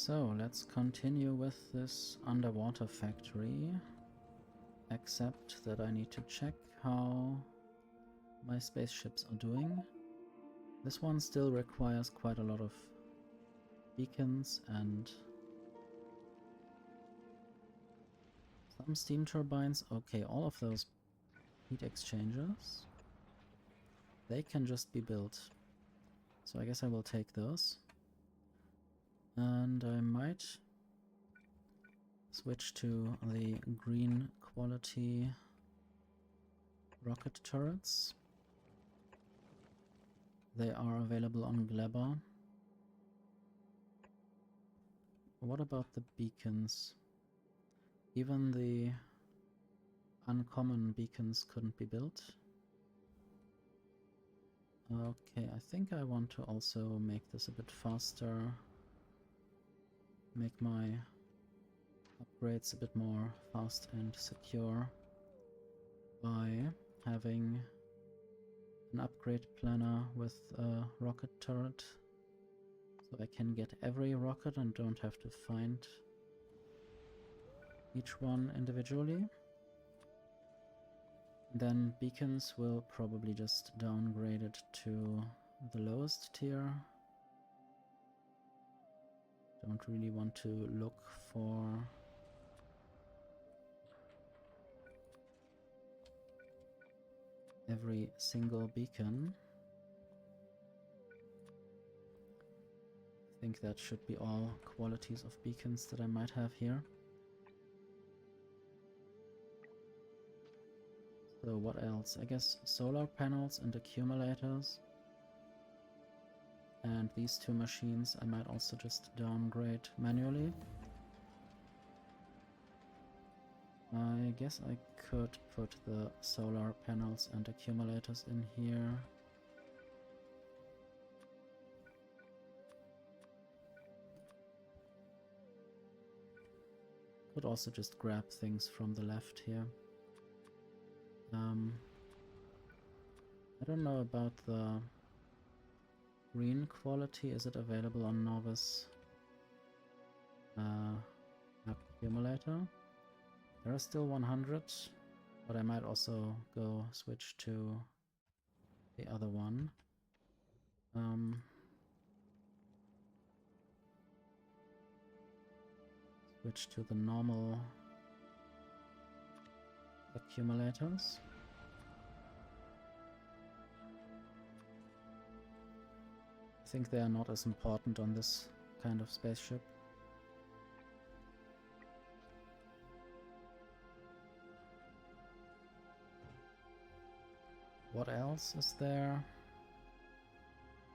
So let's continue with this underwater factory, except that I need to check how my spaceships are doing. This one still requires quite a lot of beacons and some steam turbines. Okay, all of those heat exchangers, they can just be built. So I guess I will take those. And I might switch to the green quality rocket turrets. They are available on Gleba. What about the beacons? Even the uncommon beacons couldn't be built. Okay, I think I want to also make this a bit faster. Make my upgrades a bit more fast and secure by having an upgrade planner with a rocket turret, so I can get every rocket and don't have to find each one individually. Then beacons will probably just downgrade it to the lowest tier. Don't really want to look for every single beacon. I think that should be all qualities of beacons that I might have here. So what else? I guess solar panels and accumulators. And these two machines I might also just downgrade manually. I guess I could put the solar panels and accumulators in here. Could also just grab things from the left here. I don't know about the green quality. Is it available on Novice accumulator? There are still 100, but I might also go switch to the other one. Switch to the normal accumulators. I think they are not as important on this kind of spaceship. What else is there?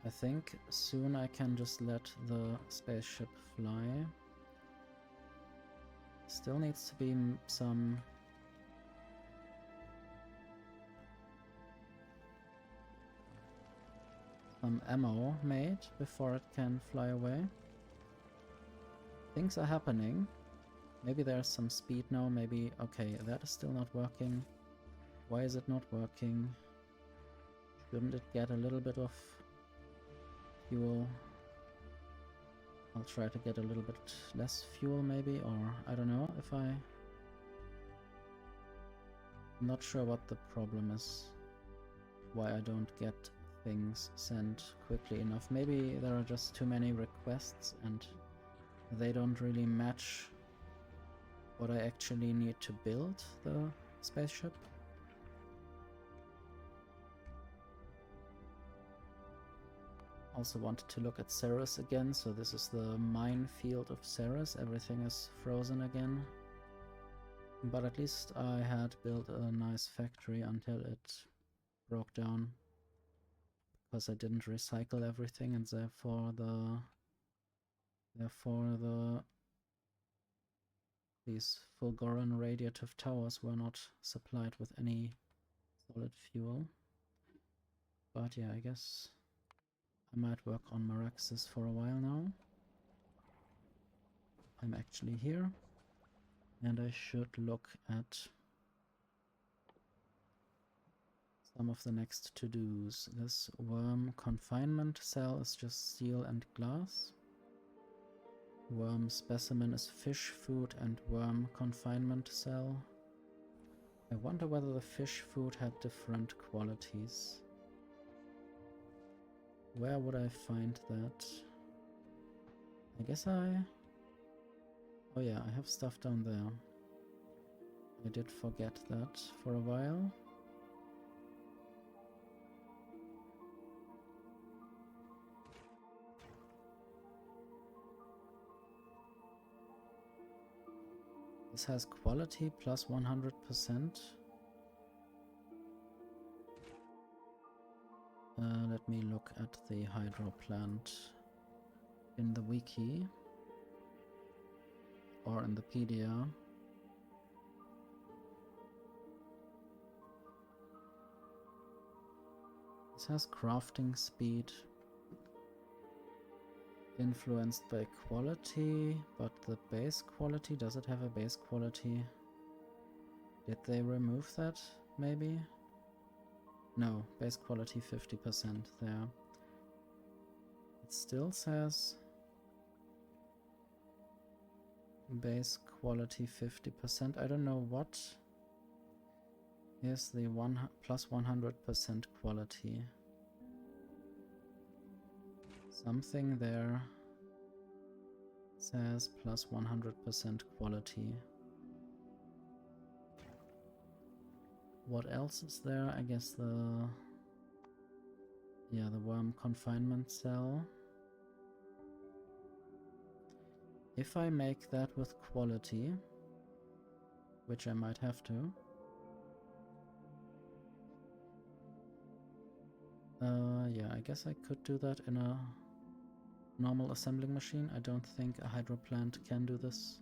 I think soon I can just let the spaceship fly. Still needs to be some ammo made before it can fly away. Things are happening. Maybe there's some speed now, maybe... Okay, that is still not working. Why is it not working? Shouldn't it get a little bit of fuel? I'll try to get a little bit less fuel maybe, or I don't know if I'm not sure what the problem is. Why I don't get things sent quickly enough. Maybe there are just too many requests and they don't really match what I actually need to build the spaceship. Also wanted to look at Cerys again, so this is the minefield of Cerys. Everything is frozen again. But at least I had built a nice factory until it broke down. Because I didn't recycle everything, and therefore these Fulgoran radiative towers were not supplied with any solid fuel. But yeah, I guess I might work on Maraxsis for a while now. I'm actually here, and I should look at some of the next to-dos. This worm confinement cell is just steel and glass. Worm specimen is fish food and worm confinement cell. I wonder whether the fish food had different qualities. Where would I find that? I guess oh yeah, I have stuff down there. I did forget that for a while. This has quality plus 100%. Let me look at the hydro plant in the wiki or in the pedia. This has crafting speed influenced by quality, but the base quality, does it have a base quality? Did they remove that, maybe? No, base quality 50% there. It still says base quality 50%. I don't know what is the plus 100% quality. Something there says plus 100% quality. What else is there? I guess the worm confinement cell. If I make that with quality, which I might have to, yeah, I guess I could do that in a normal assembling machine. I don't think a hydro plant can do this.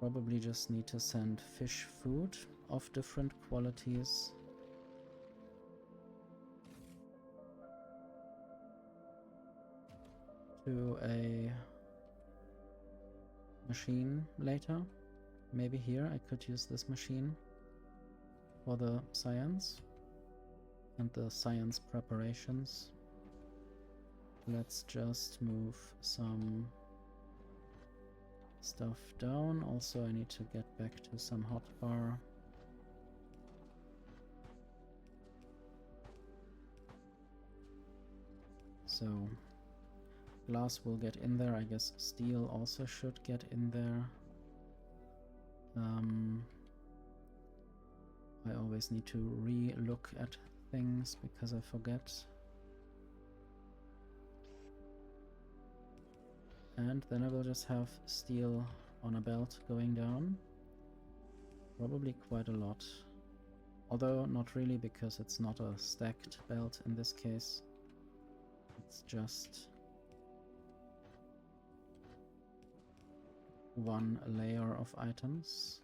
Probably just need to send fish food of different qualities. To a machine later. Maybe here I could use this machine for the science and the science preparations. Let's just move some stuff down. Also, I need to get back to some hotbar. So, glass will get in there. I guess steel also should get in there. I always need to re-look at things because I forget. And then I will just have steel on a belt going down. Probably quite a lot. Although not really, because it's not a stacked belt in this case. It's just one layer of items.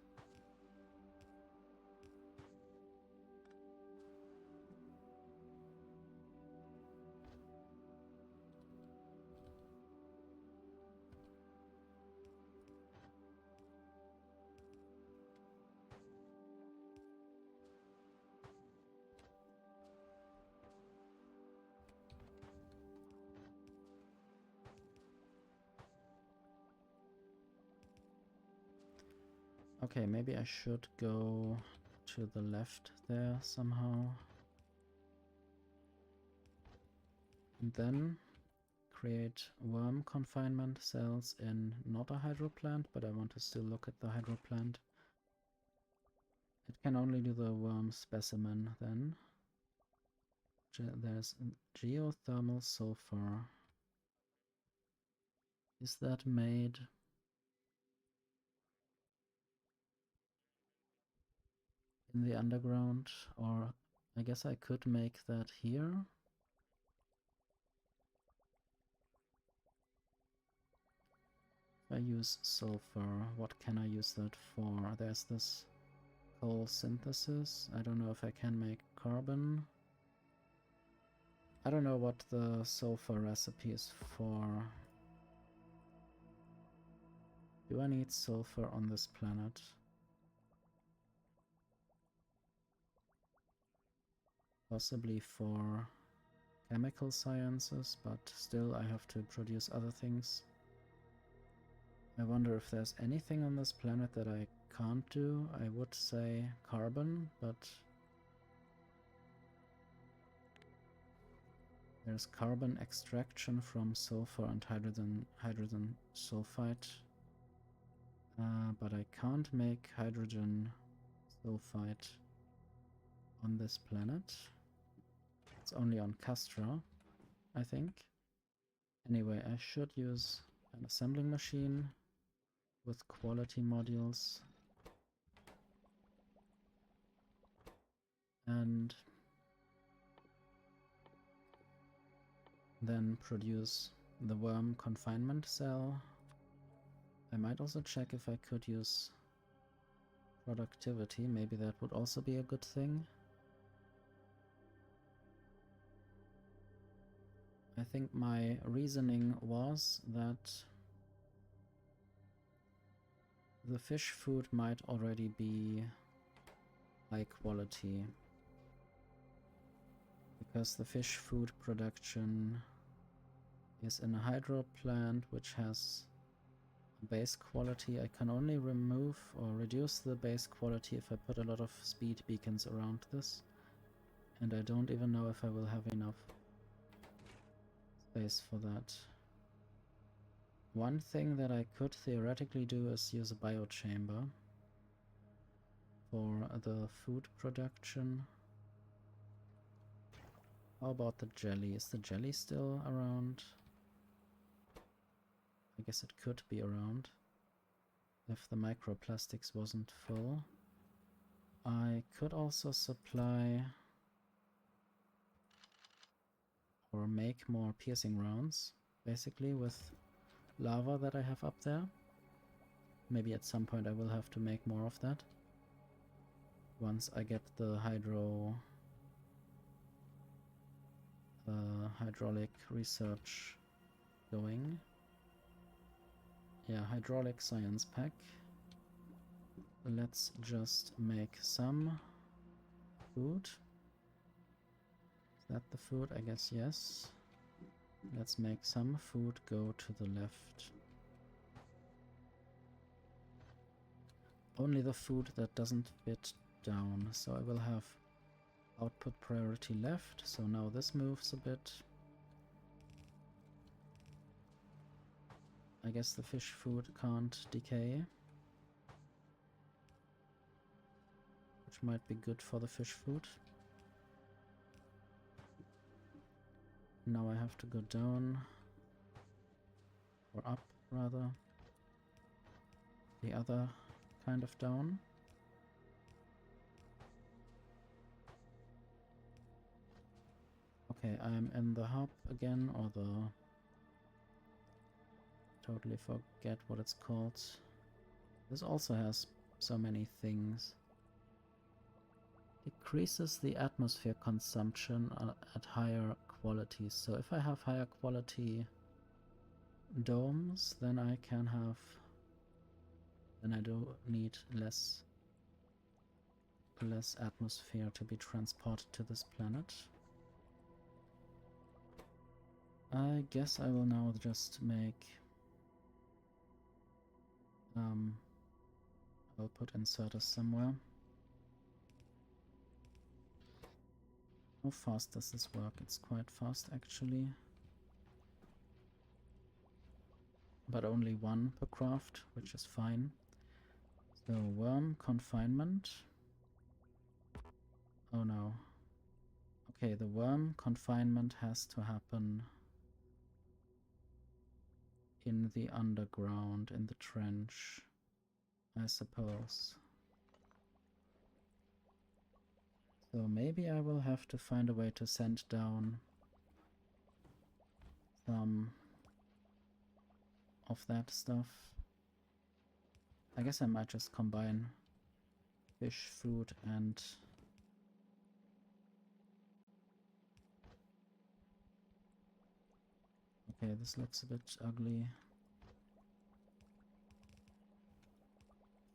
Okay, maybe I should go to the left there somehow. And then create worm confinement cells in not a hydro plant, but I want to still look at the hydro plant. It can only do the worm specimen then. There's geothermal sulfur. Is that made? In the underground? Or I guess I could make that here. If I use sulfur, what can I use that for? There's this coal synthesis. I don't know if I can make carbon. I don't know what the sulfur recipe is for. Do I need sulfur on this planet? Possibly for chemical sciences, but still I have to produce other things. I wonder if there's anything on this planet that I can't do. I would say carbon, but there's carbon extraction from sulfur and hydrogen sulfide. But I can't make hydrogen sulfide on this planet. It's only on Castra, I think. Anyway, I should use an assembling machine with quality modules. And then produce the worm confinement cell. I might also check if I could use productivity. Maybe that would also be a good thing. I think my reasoning was that the fish food might already be high quality, because the fish food production is in a hydro plant which has base quality. I can only remove or reduce the base quality if I put a lot of speed beacons around this, and I don't even know if I will have enough space for that. One thing that I could theoretically do is use a biochamber for the food production. How about the jelly? Is the jelly still around? I guess it could be around if the microplastics wasn't full. I could also supply or make more piercing rounds, basically, with lava that I have up there. Maybe at some point I will have to make more of that once I get the hydraulic research going. Yeah, hydraulic science pack. Let's just make some food. Is that the food? I guess yes. Let's make some food go to the left. Only the food that doesn't fit down. So I will have output priority left. So now this moves a bit. I guess the fish food can't decay, which might be good for the fish food. Now I have to go down, or up rather, the other kind of down. Okay, I'm in the hub again, or the... Totally forget what it's called. This also has so many things. Decreases the atmosphere consumption at higher qualities. So if I have higher quality domes, then I can have... Then I do need less atmosphere to be transported to this planet. I guess I will now just make... I'll put inserters somewhere. How fast does this work? It's quite fast actually. But only one per craft, which is fine. So worm confinement. Oh no. Okay, the worm confinement has to happen in the underground, in the trench, I suppose. So maybe I will have to find a way to send down some of that stuff. I guess I might just combine fish food and okay, this looks a bit ugly.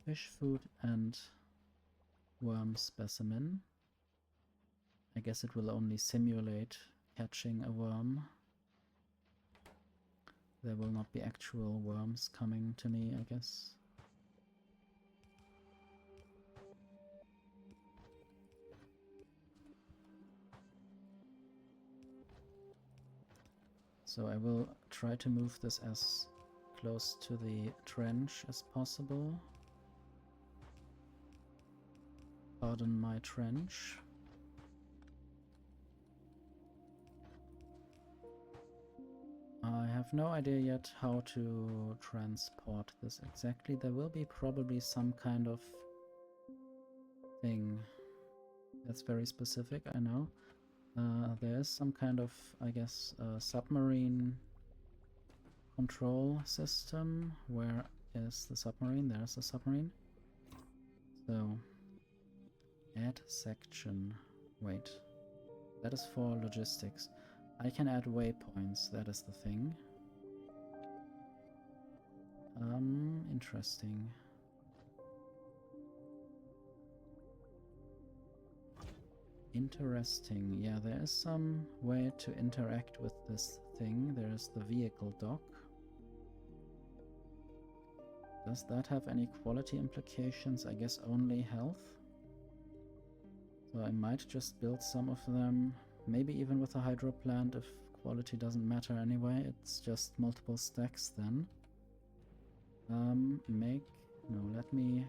Fish food and worm specimen. I guess it will only simulate catching a worm. There will not be actual worms coming to me, I guess. So I will try to move this as close to the trench as possible. Pardon my trench. I have no idea yet how to transport this exactly. There will be probably some kind of thing that's very specific, I know. There is some kind of, I guess, submarine control system. Where is the submarine? There's the submarine. So, add section. Wait. That is for logistics. I can add waypoints, that is the thing. Interesting. Interesting. Yeah, there is some way to interact with this thing. There is the vehicle dock. Does that have any quality implications? I guess only health. So I might just build some of them, maybe even with a hydro plant if quality doesn't matter anyway. It's just multiple stacks then. Let me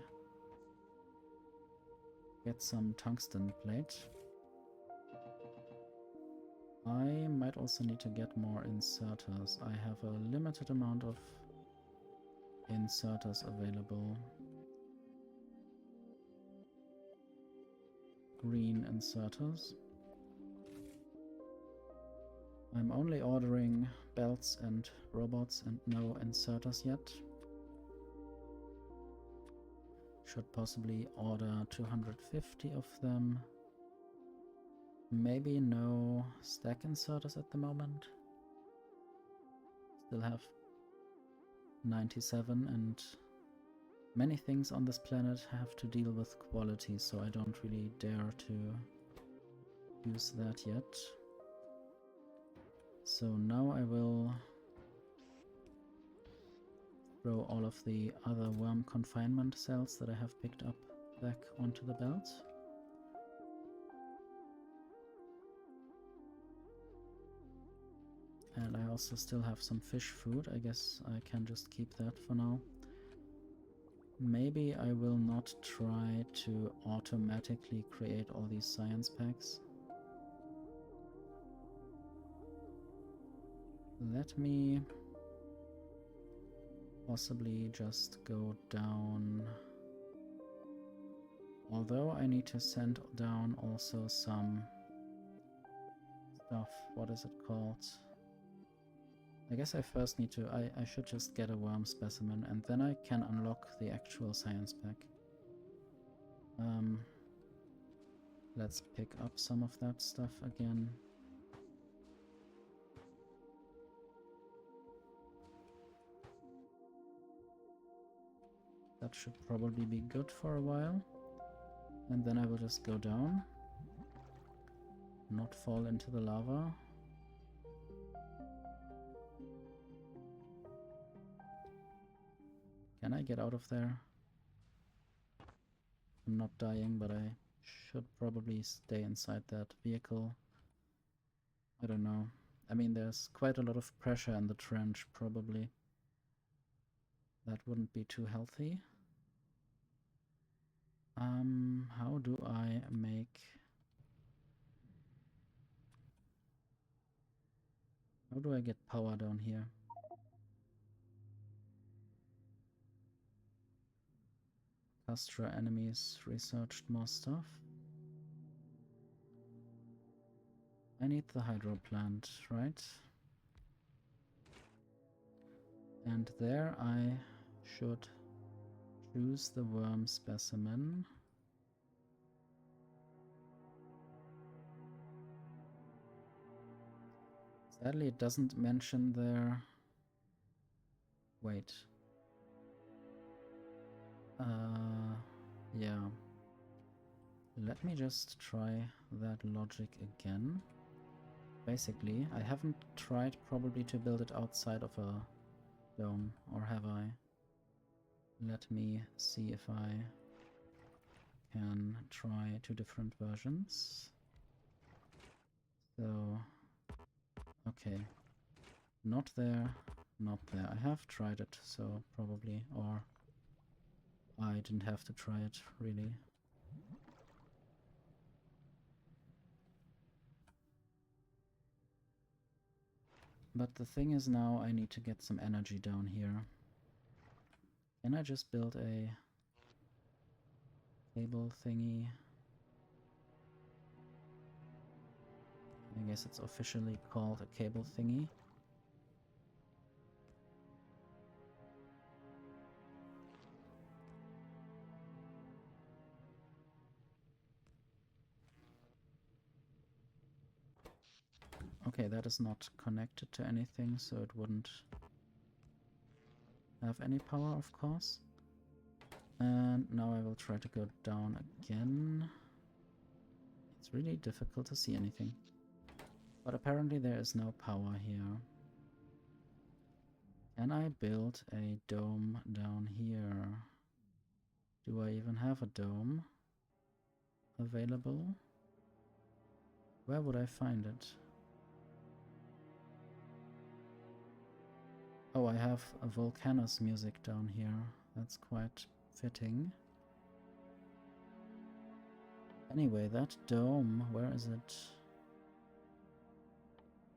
get some tungsten plate. I might also need to get more inserters. I have a limited amount of inserters available. Green inserters. I'm only ordering belts and robots and no inserters yet. Should possibly order 250 of them. Maybe no stack inserters at the moment. Still have 97, and many things on this planet have to deal with quality, so I don't really dare to use that yet. So now I will throw all of the other worm confinement cells that I have picked up back onto the belt. And I also still have some fish food. I guess I can just keep that for now. Maybe I will not try to automatically create all these science packs. Let me possibly just go down. Although I need to send down also some stuff. What is it called? I guess I first need to... I should just get a worm specimen and then I can unlock the actual science pack. Let's pick up some of that stuff again. That should probably be good for a while. And then I will just go down. Not fall into the lava. Can I get out of there? I'm not dying, but I should probably stay inside that vehicle. I don't know. I mean, there's quite a lot of pressure in the trench, probably. That wouldn't be too healthy. How do I make... How do I get power down here? Castra enemies researched more stuff. I need the hydro plant, right? And there I should choose the worm specimen. Sadly, it doesn't mention there. Wait. Yeah. Let me just try that logic again. Basically, I haven't tried probably to build it outside of a dome, or have I? Let me see if I can try 2 different versions. So, okay. Not there, not there. I have tried it, so probably, or I didn't have to try it, really. But the thing is now I need to get some energy down here. Can I just build a cable thingy? I guess it's officially called a cable thingy. Okay, that is not connected to anything, so it wouldn't have any power, of course. And now I will try to go down again. It's really difficult to see anything. But apparently there is no power here. Can I build a dome down here? Do I even have a dome available? Where would I find it? Oh, I have a Volcanus music down here. That's quite fitting. Anyway, that dome, where is it?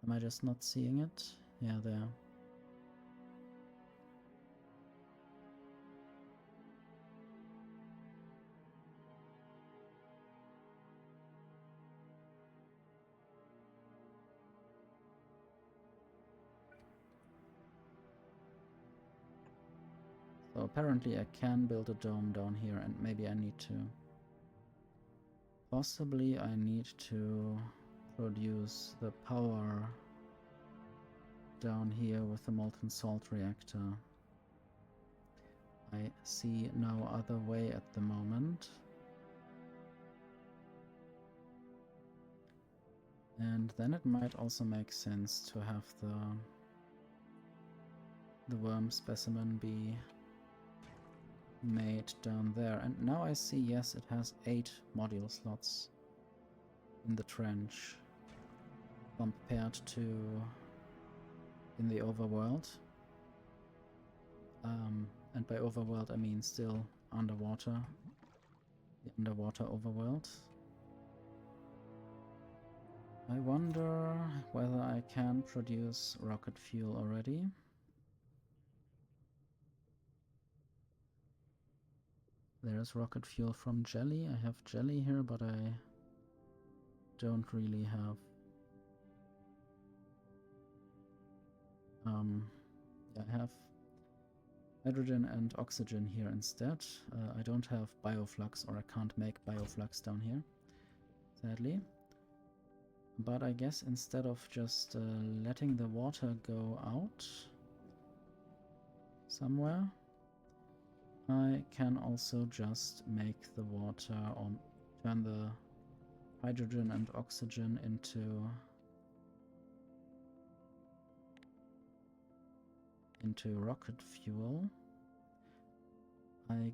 Am I just not seeing it? Yeah, there. So apparently I can build a dome down here, and maybe I need to... Possibly I need to produce the power down here with the molten salt reactor. I see no other way at the moment. And then it might also make sense to have the worm specimen be made down there. And now I see, yes, it has 8 module slots in the trench compared to in the overworld. And by overworld I mean still underwater, the underwater overworld. I wonder whether I can produce rocket fuel already. There's rocket fuel from jelly. I have jelly here, but I don't really have... I have hydrogen and oxygen here instead. I don't have bioflux, or I can't make bioflux down here, sadly. But I guess instead of just letting the water go out somewhere, I can also just make the water, or turn the hydrogen and oxygen into rocket fuel. I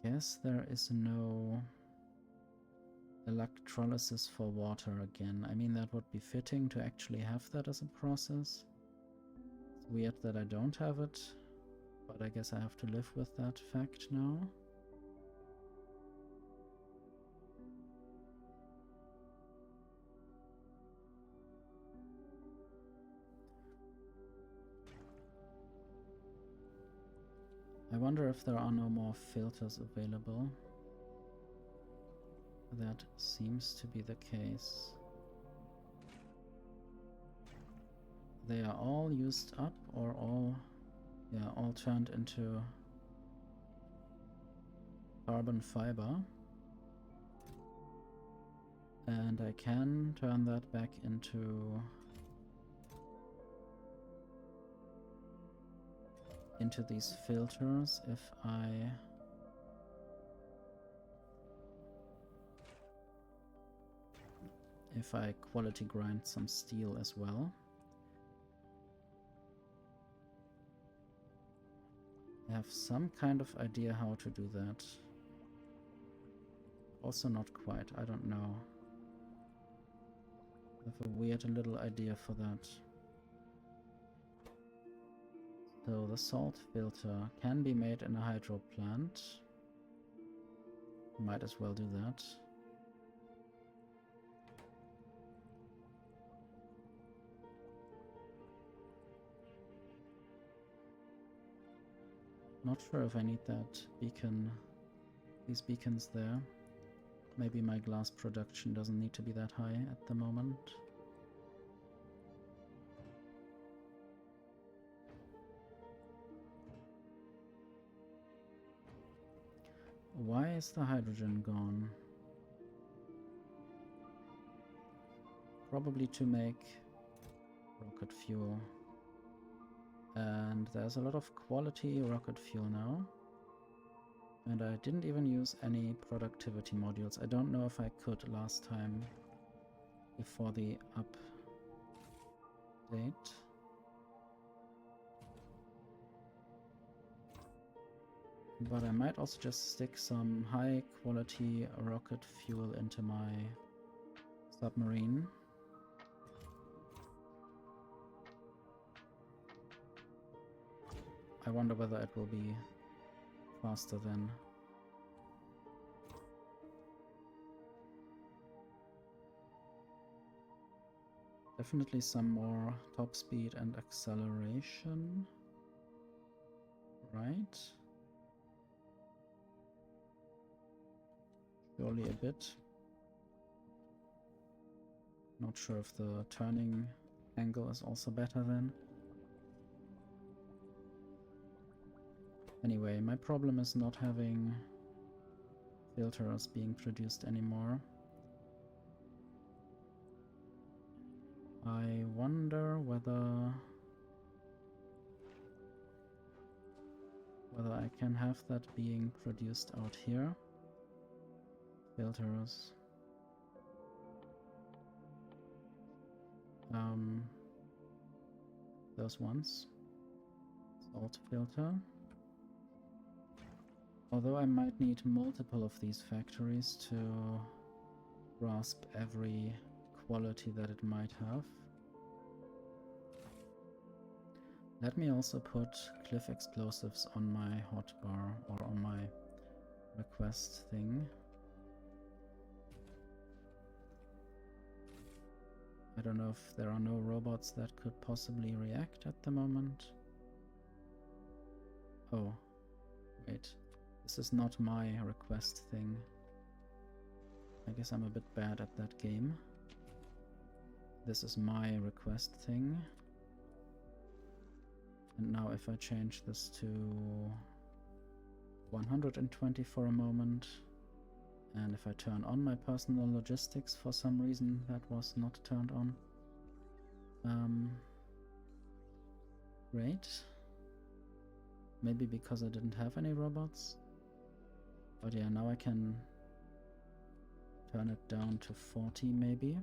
guess there is no electrolysis for water again. I mean, that would be fitting to actually have that as a process. It's weird that I don't have it, but I guess I have to live with that fact now. I wonder if there are no more filters available. That seems to be the case. They are all used up, or all turned into carbon fiber. And I can turn that back into these filters if I quality grind some steel as well. I have some kind of idea how to do that. Also not quite, I don't know. I have a weird little idea for that. So the salt filter can be made in a hydro plant. Might as well do that. Not sure if I need that beacon, these beacons there. Maybe my glass production doesn't need to be that high at the moment. Why is the hydrogen gone? Probably to make rocket fuel. And there's a lot of quality rocket fuel now. And I didn't even use any productivity modules. I don't know if I could last time before the update. But I might also just stick some high quality rocket fuel into my submarine. I wonder whether it will be faster then. Definitely some more top speed and acceleration. Right. Surely a bit. Not sure if the turning angle is also better then. Anyway, my problem is not having filters being produced anymore. I wonder whether I can have that being produced out here. Filters. Those ones. Salt filter. Although I might need multiple of these factories to grasp every quality that it might have. Let me also put cliff explosives on my hotbar or on my request thing. I don't know if there are no robots that could possibly react at the moment. Oh, wait. This is not my request thing. I guess I'm a bit bad at that game. This is my request thing. And now if I change this to 120 for a moment, and if I turn on my personal logistics for some reason that was not turned on. Great. Maybe because I didn't have any robots. But yeah, now I can turn it down to 40 maybe.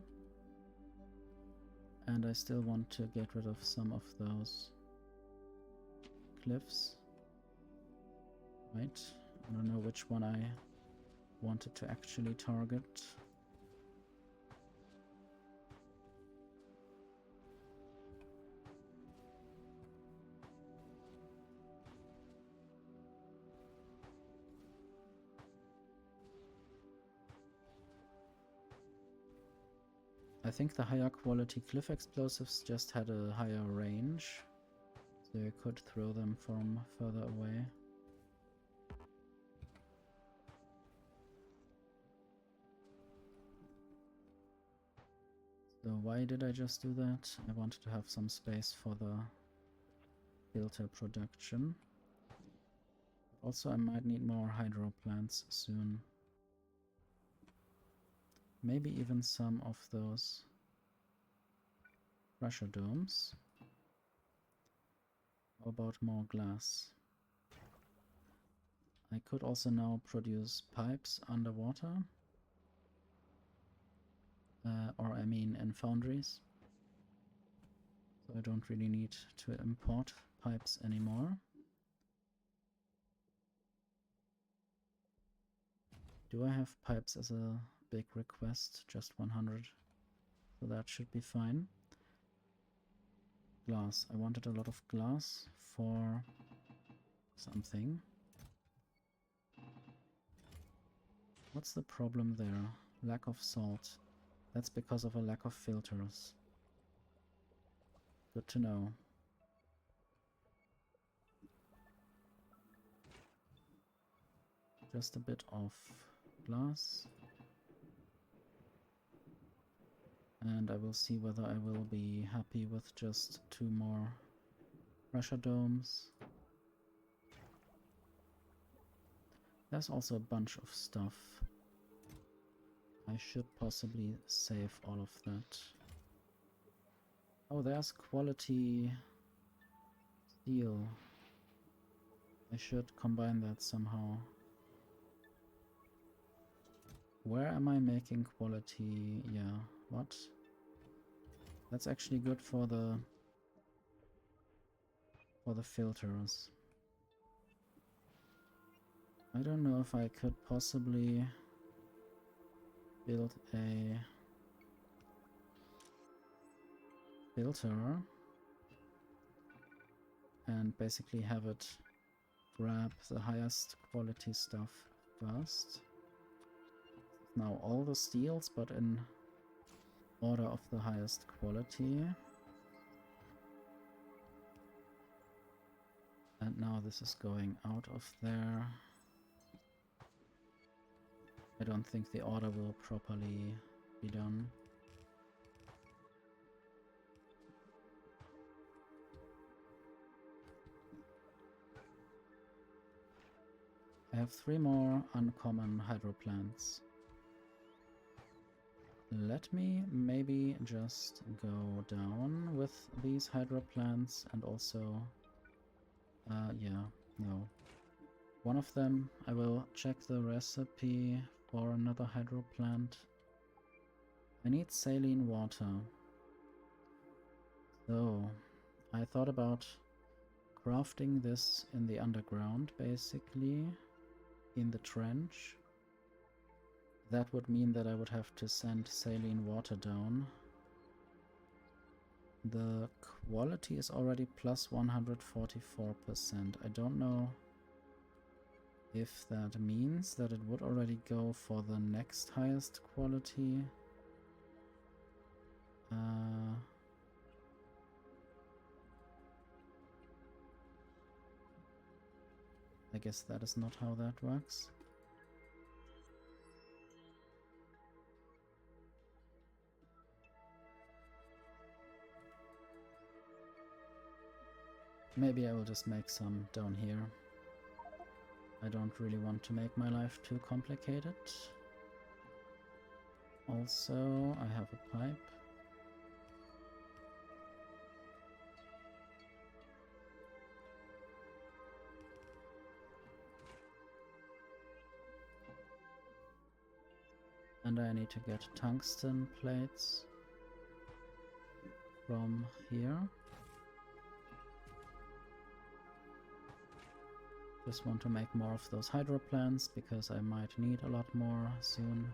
And I still want to get rid of some of those cliffs. Right, I don't know which one I wanted to actually target. I think the higher quality cliff explosives just had a higher range, so you could throw them from further away. So why did I just do that? I wanted to have some space for the filter production. Also, I might need more hydro plants soon. Maybe even some of those pressure domes. How about more glass? I could also now produce pipes underwater. or I mean in foundries. So I don't really need to import pipes anymore. Do I have pipes as a big request? Just 100. So that should be fine. Glass. I wanted a lot of glass for something. What's the problem there? Lack of salt. That's because of a lack of filters. Good to know. Just a bit of glass. And I will see whether I will be happy with just 2 more pressure domes. There's also a bunch of stuff. I should possibly save all of that. Oh, there's quality steel. I should combine that somehow. Where am I making quality? Yeah, what? That's actually good for the filters. I don't know if I could possibly build a filter and basically have it grab the highest quality stuff first. Now all the steels, but in order of the highest quality. And now this is going out of there. I don't think the order will properly be done. I have 3 more uncommon hydro plants. Let me maybe just go down with these hydro plants and also... yeah, no. One of them, I will check the recipe for another hydro plant. I need saline water. So, I thought about crafting this in the underground, basically, in the trench. That would mean that I would have to send saline water down. The quality is already plus 144%. I don't know if that means that it would already go for the next highest quality. I guess that is not how that works. Maybe I will just make some down here. I don't really want to make my life too complicated. Also, I have a pipe. And I need to get tungsten plates from here. Just want to make more of those hydro plants because I might need a lot more soon.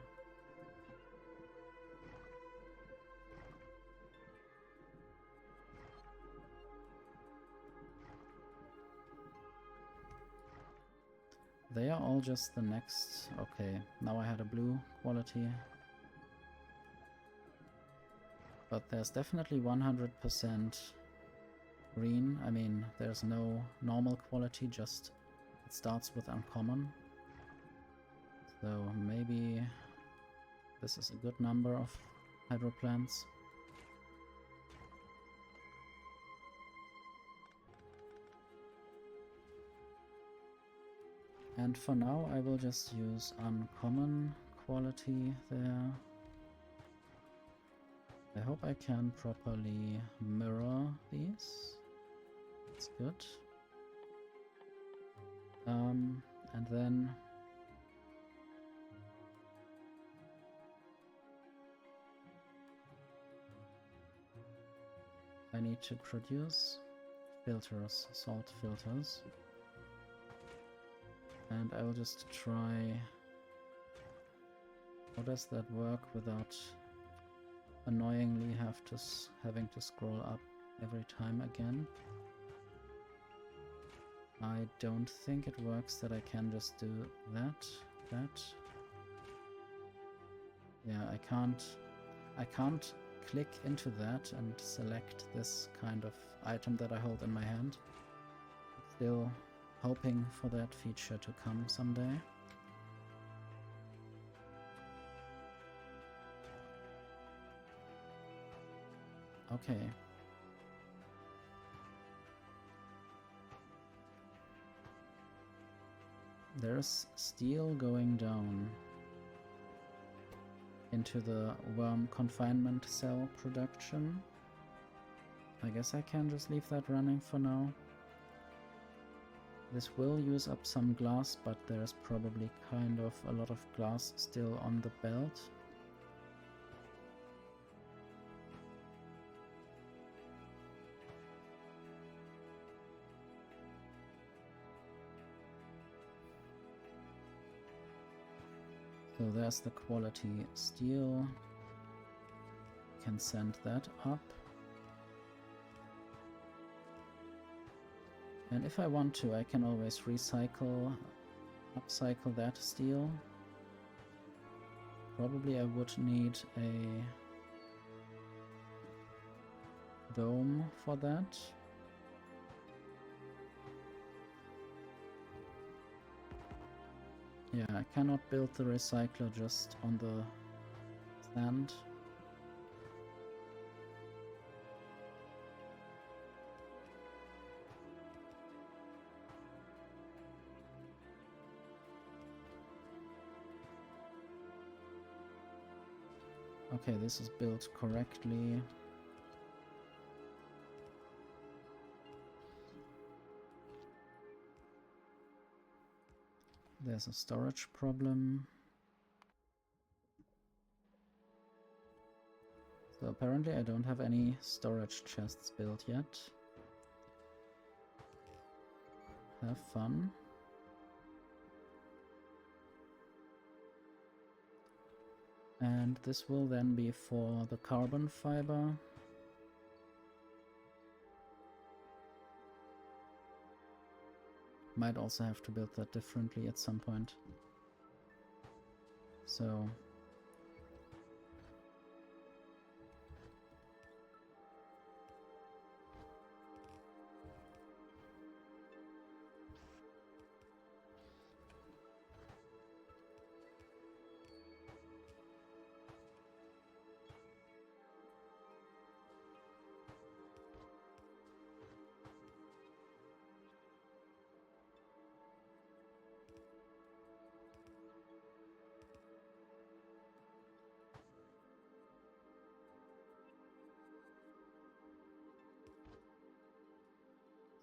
They are all just the next... Okay, now I had a blue quality. But there's definitely 100% green. I mean, there's no normal quality, just it starts with uncommon. So maybe this is a good number of hydro plants. And for now I will just use uncommon quality there. I hope I can properly mirror these. That's good. And then... I need to produce filters, salt filters. And I will just try... How does that work without annoyingly having to scroll up every time again? I don't think it works that I can just do that. Yeah, I can't click into that and select this kind of item that I hold in my hand. Still hoping for that feature to come someday. Okay. There's steel going down into the worm confinement cell production. I guess I can just leave that running for now. This will use up some glass, but there's probably kind of a lot of glass still on the belt. So there's the quality steel. Can send that up. And if I want to, I can always upcycle that steel. Probably I would need a dome for that. Yeah, I cannot build the recycler just on the sand. Okay, this is built correctly. There's a storage problem. So apparently I don't have any storage chests built yet. Have fun. And this will then be for the carbon fiber. Might also have to build that differently at some point. So...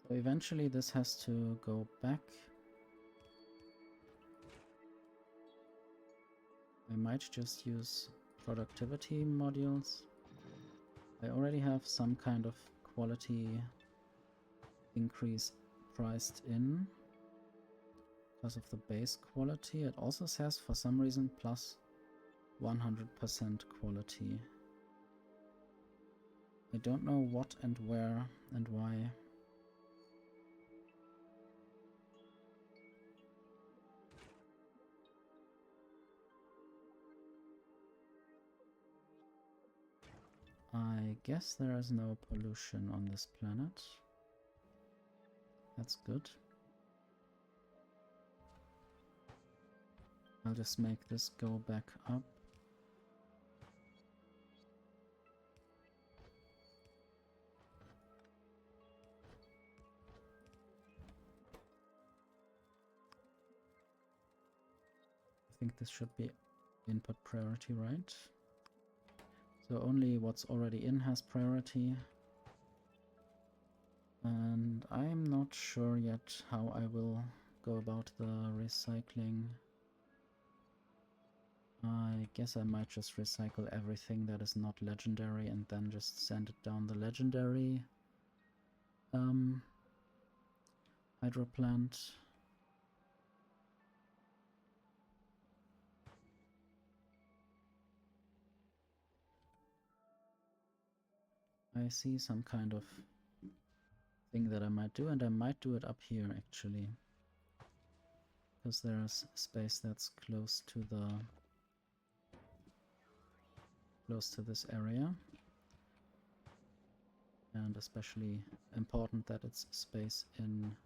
So eventually this has to go back. I might just use productivity modules. I already have some kind of quality increase priced in because of the base quality. It also says for some reason plus 100% quality. I don't know what and where and why. I guess there is no pollution on this planet. That's good. I'll just make this go back up. I think this should be input priority, right? So only what's already in has priority. And I'm not sure yet how I will go about the recycling. I guess I might just recycle everything that is not legendary and then just send it down the legendary hydro plant. I see some kind of thing that I might do, and I might do it up here actually, because there's space that's close to this area, and especially important that it's space in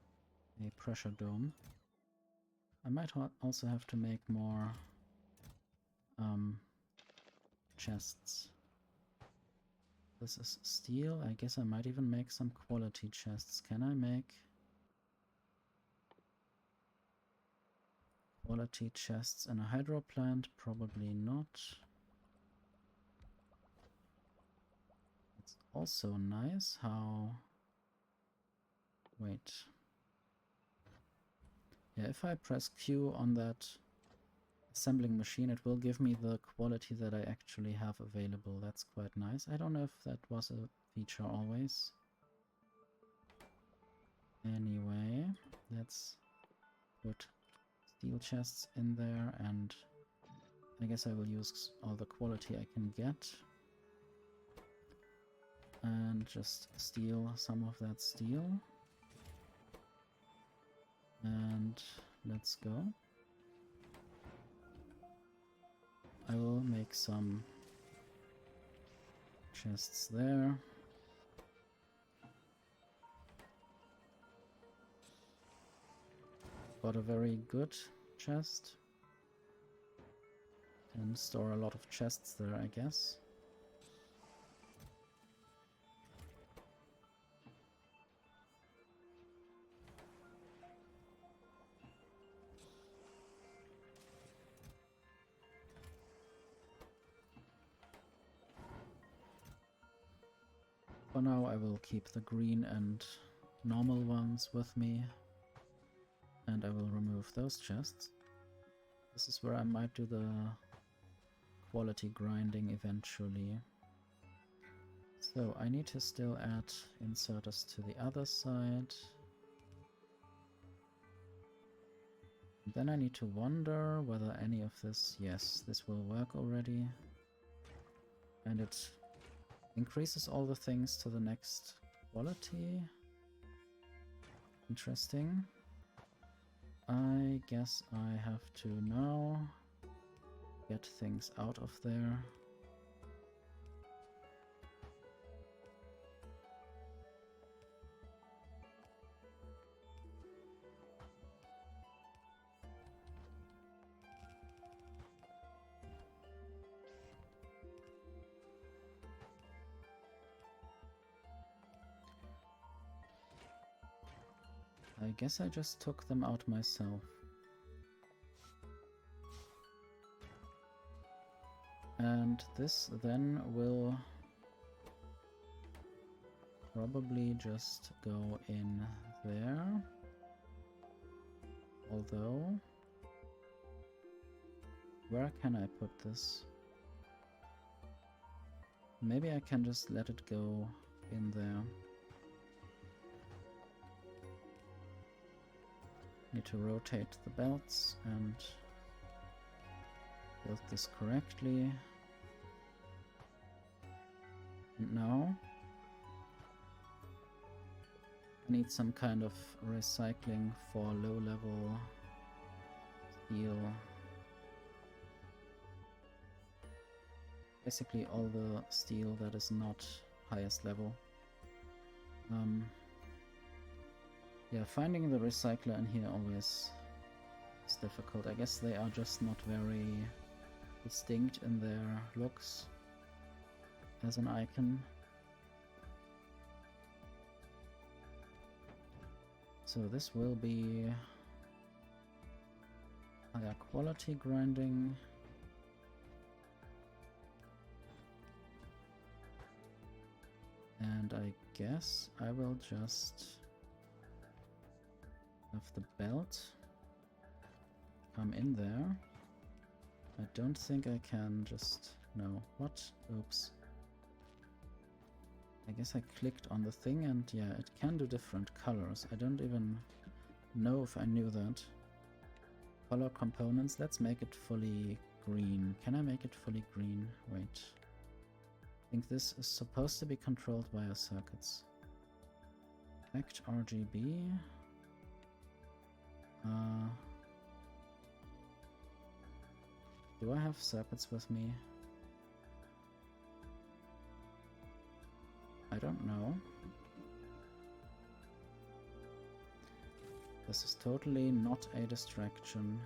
a pressure dome. I might also have to make more chests. This is steel. I guess I might even make some quality chests. Can I make quality chests in a hydro plant? Probably not. It's also nice how... Wait. Yeah, if I press Q on that assembling machine, it will give me the quality that I actually have available. That's quite nice. I don't know if that was a feature always. Anyway, let's put steel chests in there, and I guess I will use all the quality I can get. And just steal some of that steel. And let's go. I will make some chests there. Got a very good chest. Can store a lot of chests there, I guess. For now I will keep the green and normal ones with me, and I will remove those chests. This is where I might do the quality grinding eventually. So I need to still add inserters to the other side. Then I need to wonder whether any of this... Yes, this will work already. And it increases all the things to the next quality. Interesting. I guess I have to now get things out of there. I guess I just took them out myself. And this then will probably just go in there. Although, where can I put this? Maybe I can just let it go in there. Need to rotate the belts and build this correctly. And now I need some kind of recycling for low-level steel. Basically all the steel that is not highest level. Yeah, finding the recycler in here always is difficult. I guess they are just not very distinct in their looks as an icon. So this will be higher quality grinding. And I guess I will just have the belt come in there I don't think I can just... No. What? Oops. I guess I clicked on the thing and yeah, it can do different colors. I don't even know if I knew that. Color components, let's make it fully green. Can I make it fully green? Wait. I think this is supposed to be controlled via circuits. Act RGB. Do I have circuits with me? I don't know. This is totally not a distraction.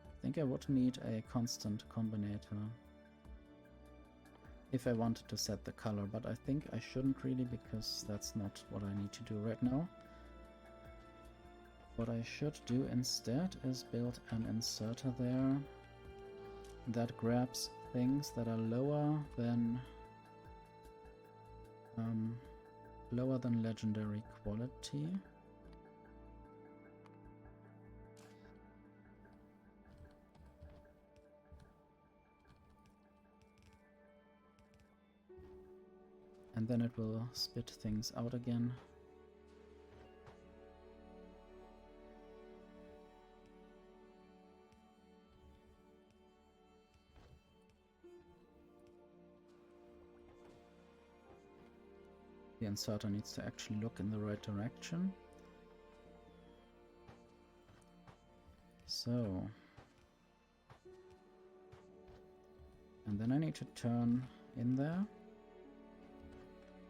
I think I would need a constant combinator if I wanted to set the color, but I think I shouldn't really, because that's not what I need to do right now. What I should do instead is build an inserter there that grabs things that are lower than legendary quality. And then it will spit things out again. The inserter needs to actually look in the right direction. So. And then I need to turn in there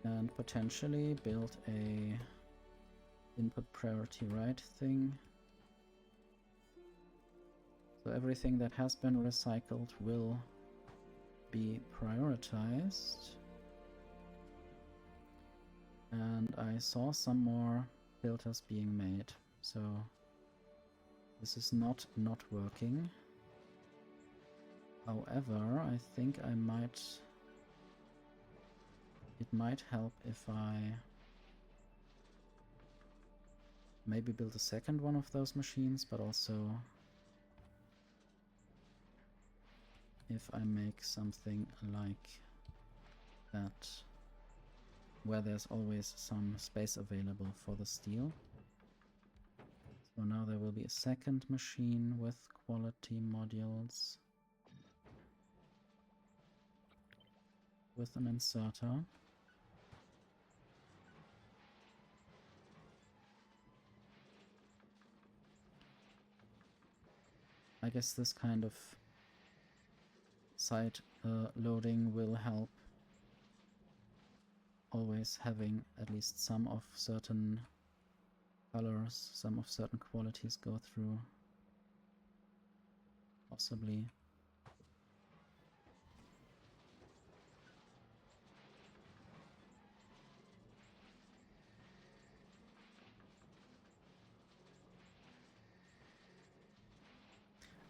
and potentially build a input priority right thing. So everything that has been recycled will be prioritized. And I saw some more filters being made, so this is not working. However, I think it might help if I maybe build a second one of those machines, but also if I make something like that, where there's always some space available for the steel. So now there will be a second machine with quality modules with an inserter. I guess this kind of side loading will help. Always having at least some of certain colors, some of certain qualities go through. Possibly.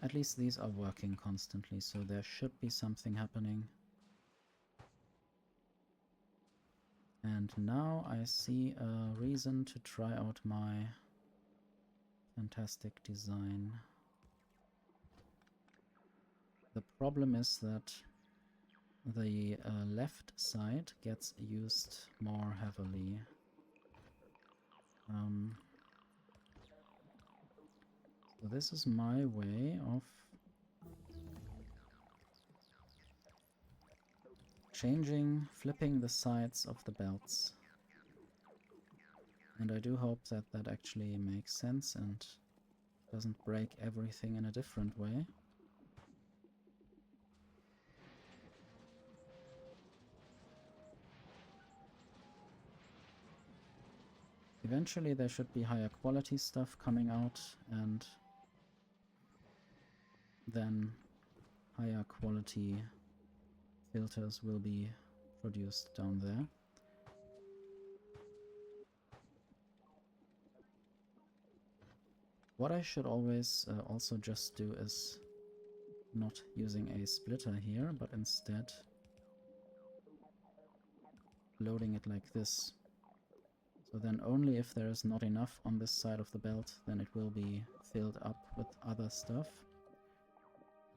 At least these are working constantly, so there should be something happening. And now I see a reason to try out my fantastic design. The problem is that the left side gets used more heavily. So this is my way of flipping the sides of the belts. And I do hope that that actually makes sense and doesn't break everything in a different way. Eventually there should be higher quality stuff coming out, and then higher quality filters will be produced down there. What I should always also just do is not using a splitter here, but instead loading it like this. So then only if there is not enough on this side of the belt, then it will be filled up with other stuff.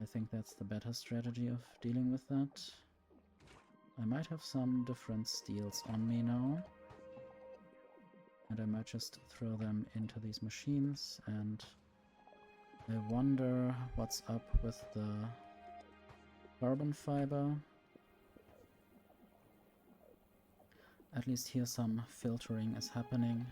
I think that's the better strategy of dealing with that. I might have some different steels on me now. And I might just throw them into these machines, and I wonder what's up with the carbon fiber. At least here some filtering is happening.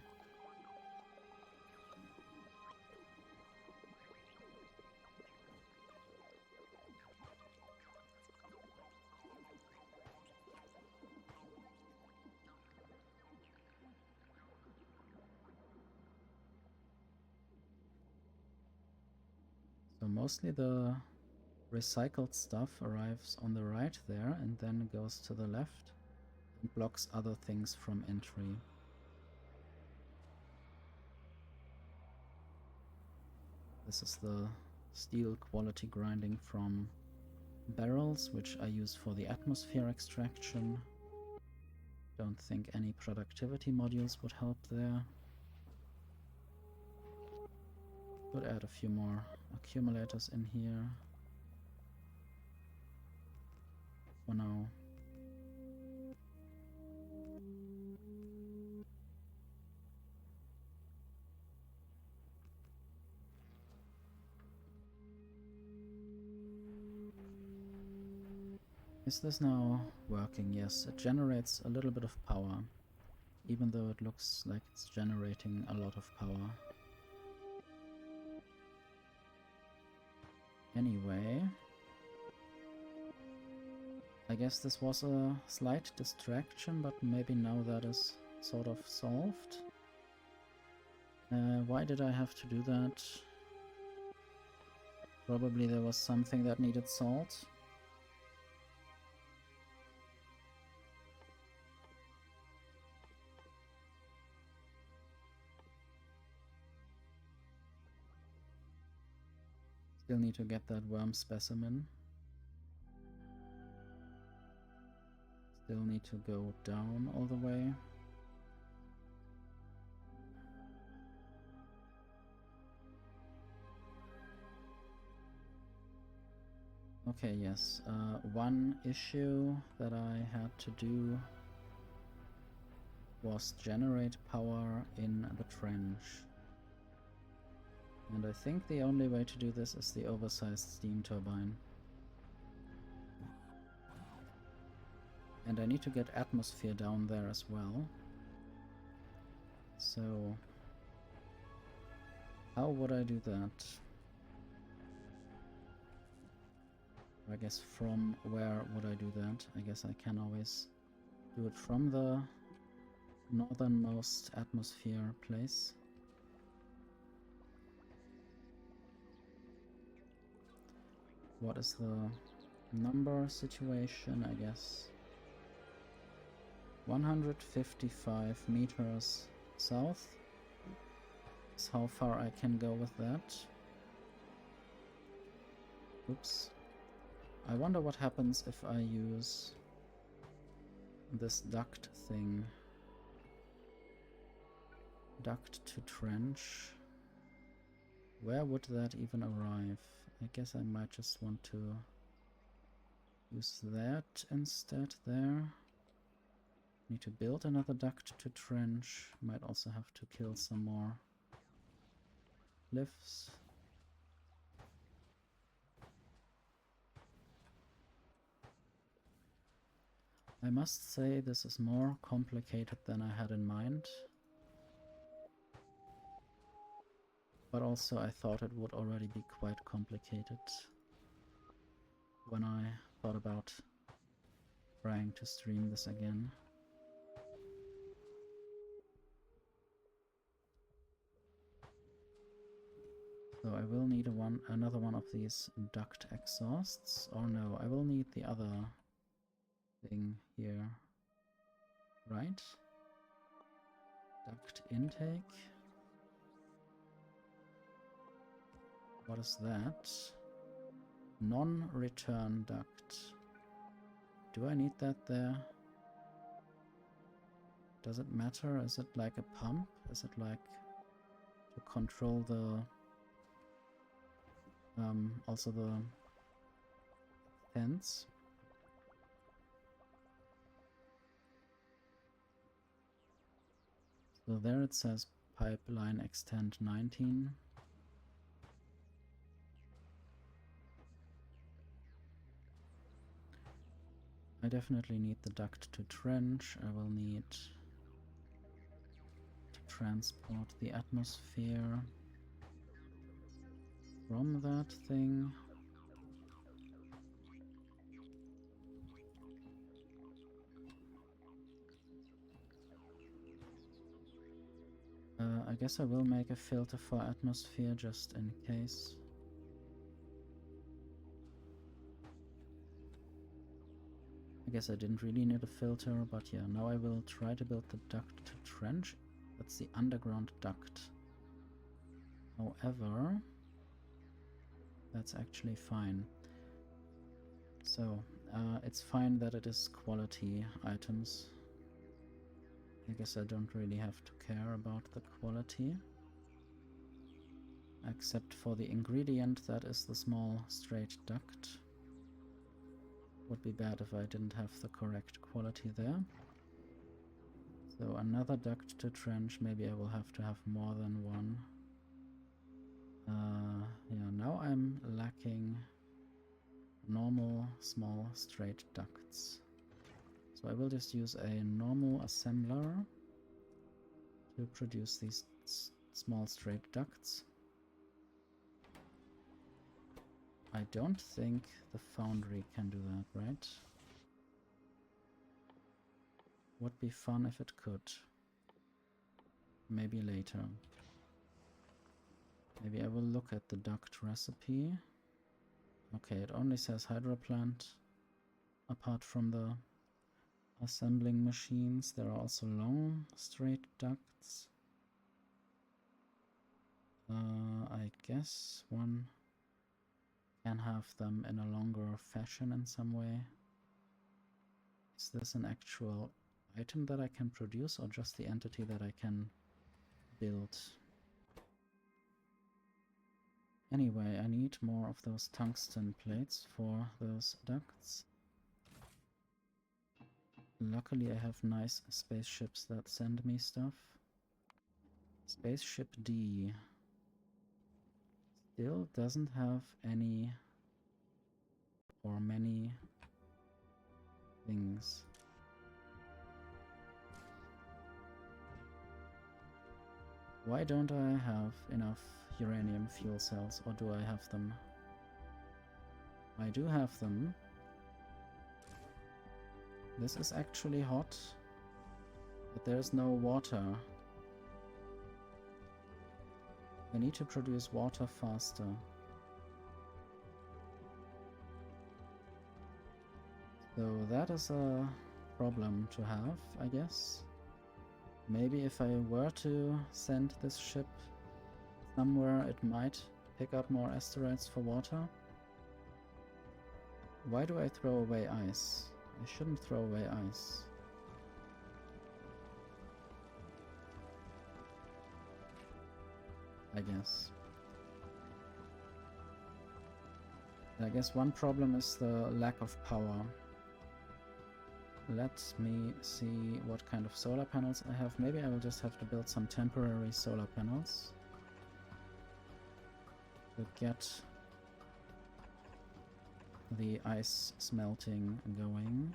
So mostly the recycled stuff arrives on the right there and then goes to the left and blocks other things from entry. This is the steel quality grinding from barrels, which I use for the atmosphere extraction. Don't think any productivity modules would help there. Could add a few more accumulators in here. For now. Is this now working? Yes, it generates a little bit of power, even though it looks like it's generating a lot of power. Anyway, I guess this was a slight distraction, but maybe now that is sort of solved. Why did I have to do that? Probably there was something that needed salt. Still need to get that worm specimen. Still need to go down all the way. Okay, yes. One issue that I had to do was generate power in the trench. And I think the only way to do this is the oversized steam turbine. And I need to get atmosphere down there as well. So, how would I do that? I guess from where would I do that? I guess I can always do it from the northernmost atmosphere place. What is the number situation? I guess 155 meters south is how far I can go with that. Oops. I wonder what happens if I use this duct thing. Duct to trench. Where would that even arrive? I guess I might just want to use that instead there. Need to build another duct to trench. Might also have to kill some more cliffs. I must say this is more complicated than I had in mind. But also I thought it would already be quite complicated when I thought about trying to stream this again. So I will need another one of these duct exhausts. Or no, I will need the other thing here. Right? Duct intake. What is that? Non-return duct. Do I need that there? Does it matter? Is it like a pump? Is it like to control the also the fence? So there it says pipeline extend 19. I definitely need the duct to trench. I will need to transport the atmosphere from that thing. I guess I will make a filter for atmosphere just in case. I guess I didn't really need a filter, but yeah, now I will try to build the duct to trench. That's the underground duct. However, that's actually fine. So, it's fine that it is quality items. I guess I don't really have to care about the quality. Except for the ingredient that is the small straight duct. Would be bad if I didn't have the correct quality there. So another duct to trench, maybe I will have to have more than one. Yeah, now I'm lacking normal small straight ducts. So I will just use a normal assembler to produce these small straight ducts. I don't think the foundry can do that, right? Would be fun if it could. Maybe later. Maybe I will look at the duct recipe. Okay, it only says hydroplant. Apart from the assembling machines, there are also long straight ducts. I guess one can have them in a longer fashion in some way. Is this an actual item that I can produce or just the entity that I can build? Anyway, I need more of those tungsten plates for those ducts. Luckily I have nice spaceships that send me stuff. Spaceship D still doesn't have any or many things. Why don't I have enough uranium fuel cells, or do I have them? I do have them. This is actually hot, but there's no water. I need to produce water faster. So that is a problem to have, I guess. Maybe if I were to send this ship somewhere, it might pick up more asteroids for water. Why do I throw away ice? I shouldn't throw away ice. I guess. I guess one problem is the lack of power. Let me see what kind of solar panels I have. Maybe I will just have to build some temporary solar panels to get the ice smelting going,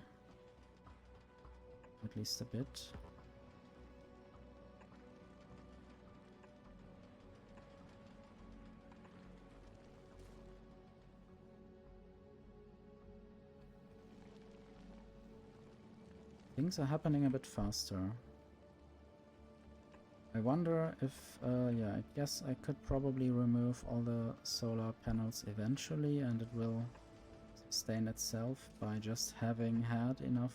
at least a bit. Things are happening a bit faster. I wonder if, yeah, I guess I could probably remove all the solar panels eventually and it will sustain itself by just having had enough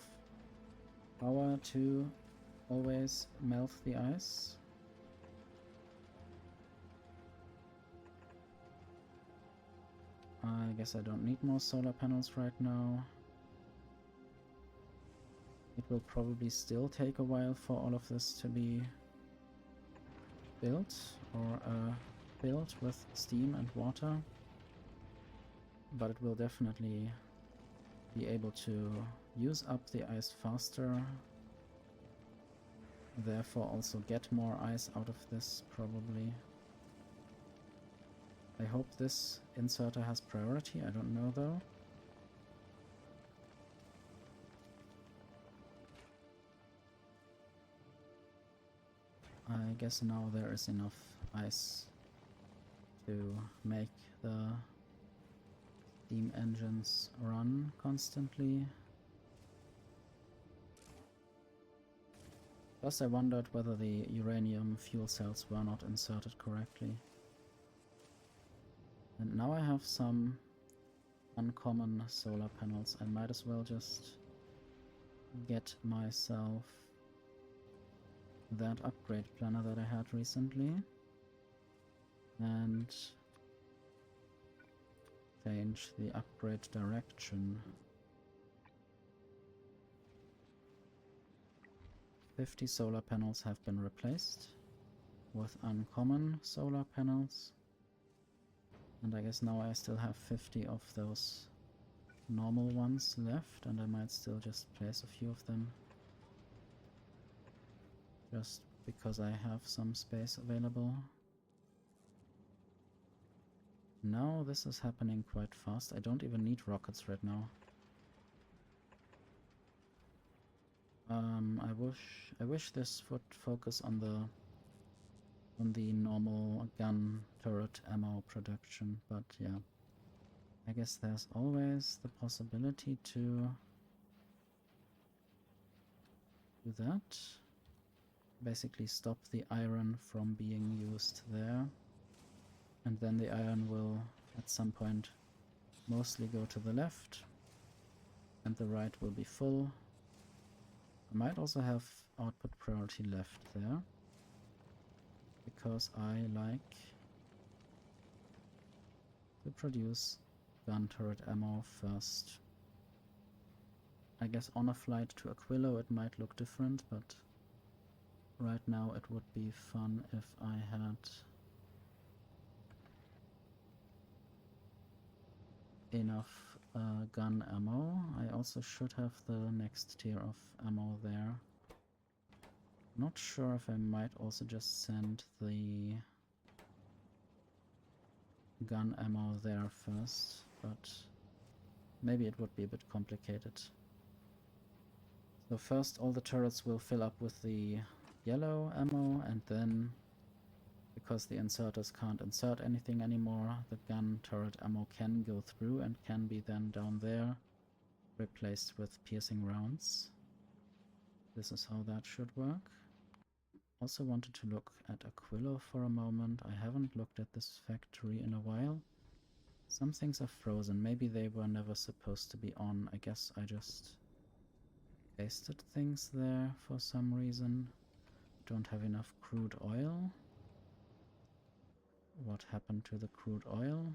power to always melt the ice. I guess I don't need more solar panels right now. It will probably still take a while for all of this to be built, or filled with steam and water, but it will definitely be able to use up the ice faster, therefore also get more ice out of this probably. I hope this inserter has priority, I don't know though. I guess now there is enough ice to make the steam engines run constantly. Plus I wondered whether the uranium fuel cells were not inserted correctly. And now I have some uncommon solar panels. I might as well just get myself that upgrade planner that I had recently and change the upgrade direction. 50 solar panels have been replaced with uncommon solar panels. And I guess now I still have 50 of those normal ones left, and I might still just place a few of them. Just because I have some space available. Now this is happening quite fast. I don't even need rockets right now. I wish this would focus on the normal gun turret ammo production, but yeah. I guess there's always the possibility to do that. Basically stop the iron from being used there. And then the iron will at some point mostly go to the left. And the right will be full. I might also have output priority left there. Because I like to produce gun turret ammo first. I guess on a flight to Aquilo it might look different, but right now it would be fun if I had enough gun ammo. I also should have the next tier of ammo there. Not sure if I might also just send the gun ammo there first, but maybe it would be a bit complicated. So first all the turrets will fill up with the yellow ammo, and then, because the inserters can't insert anything anymore, the gun turret ammo can go through and can be then down there replaced with piercing rounds. This is how that should work. Also wanted to look at Aquilo for a moment. I haven't looked at this factory in a while. Some things are frozen. Maybe they were never supposed to be on. I guess I just pasted things there for some reason. Don't have enough crude oil. What happened to the crude oil?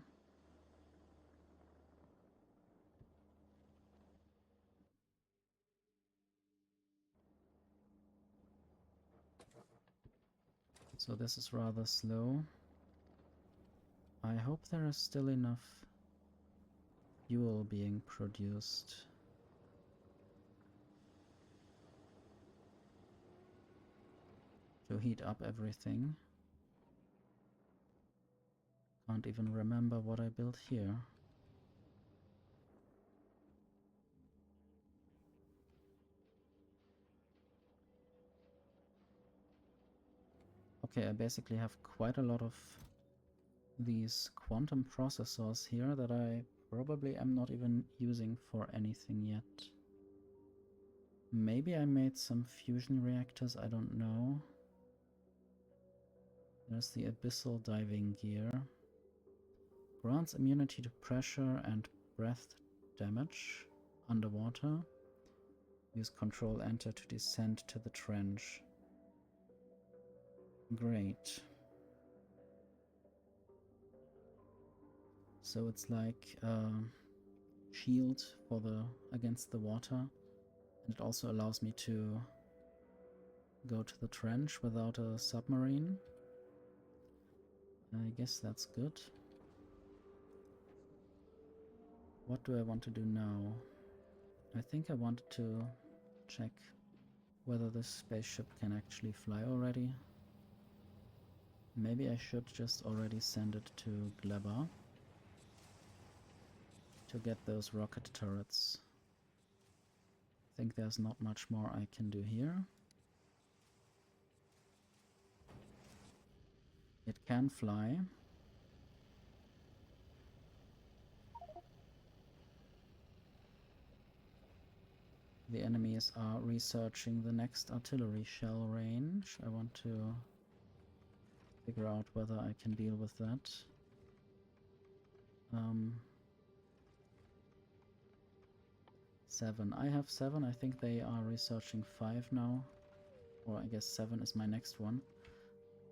So this is rather slow. I hope there is still enough fuel being produced. To heat up everything. Can't even remember what I built here. Okay, I basically have quite a lot of these quantum processors here that I probably am not even using for anything yet. Maybe I made some fusion reactors, I don't know. There's the abyssal diving gear. Grants immunity to pressure and breath damage underwater. Use Control Enter to descend to the trench. Great. So it's like a shield for against the water. And it also allows me to go to the trench without a submarine. I guess that's good. What do I want to do now? I think I wanted to check whether this spaceship can actually fly already. Maybe I should just already send it to Gleba to get those rocket turrets. I think there's not much more I can do here. It can fly. The enemies are researching the next artillery shell range. I want to figure out whether I can deal with that. 7. I have 7. I think they are researching 5 now. Or I guess 7 is my next one.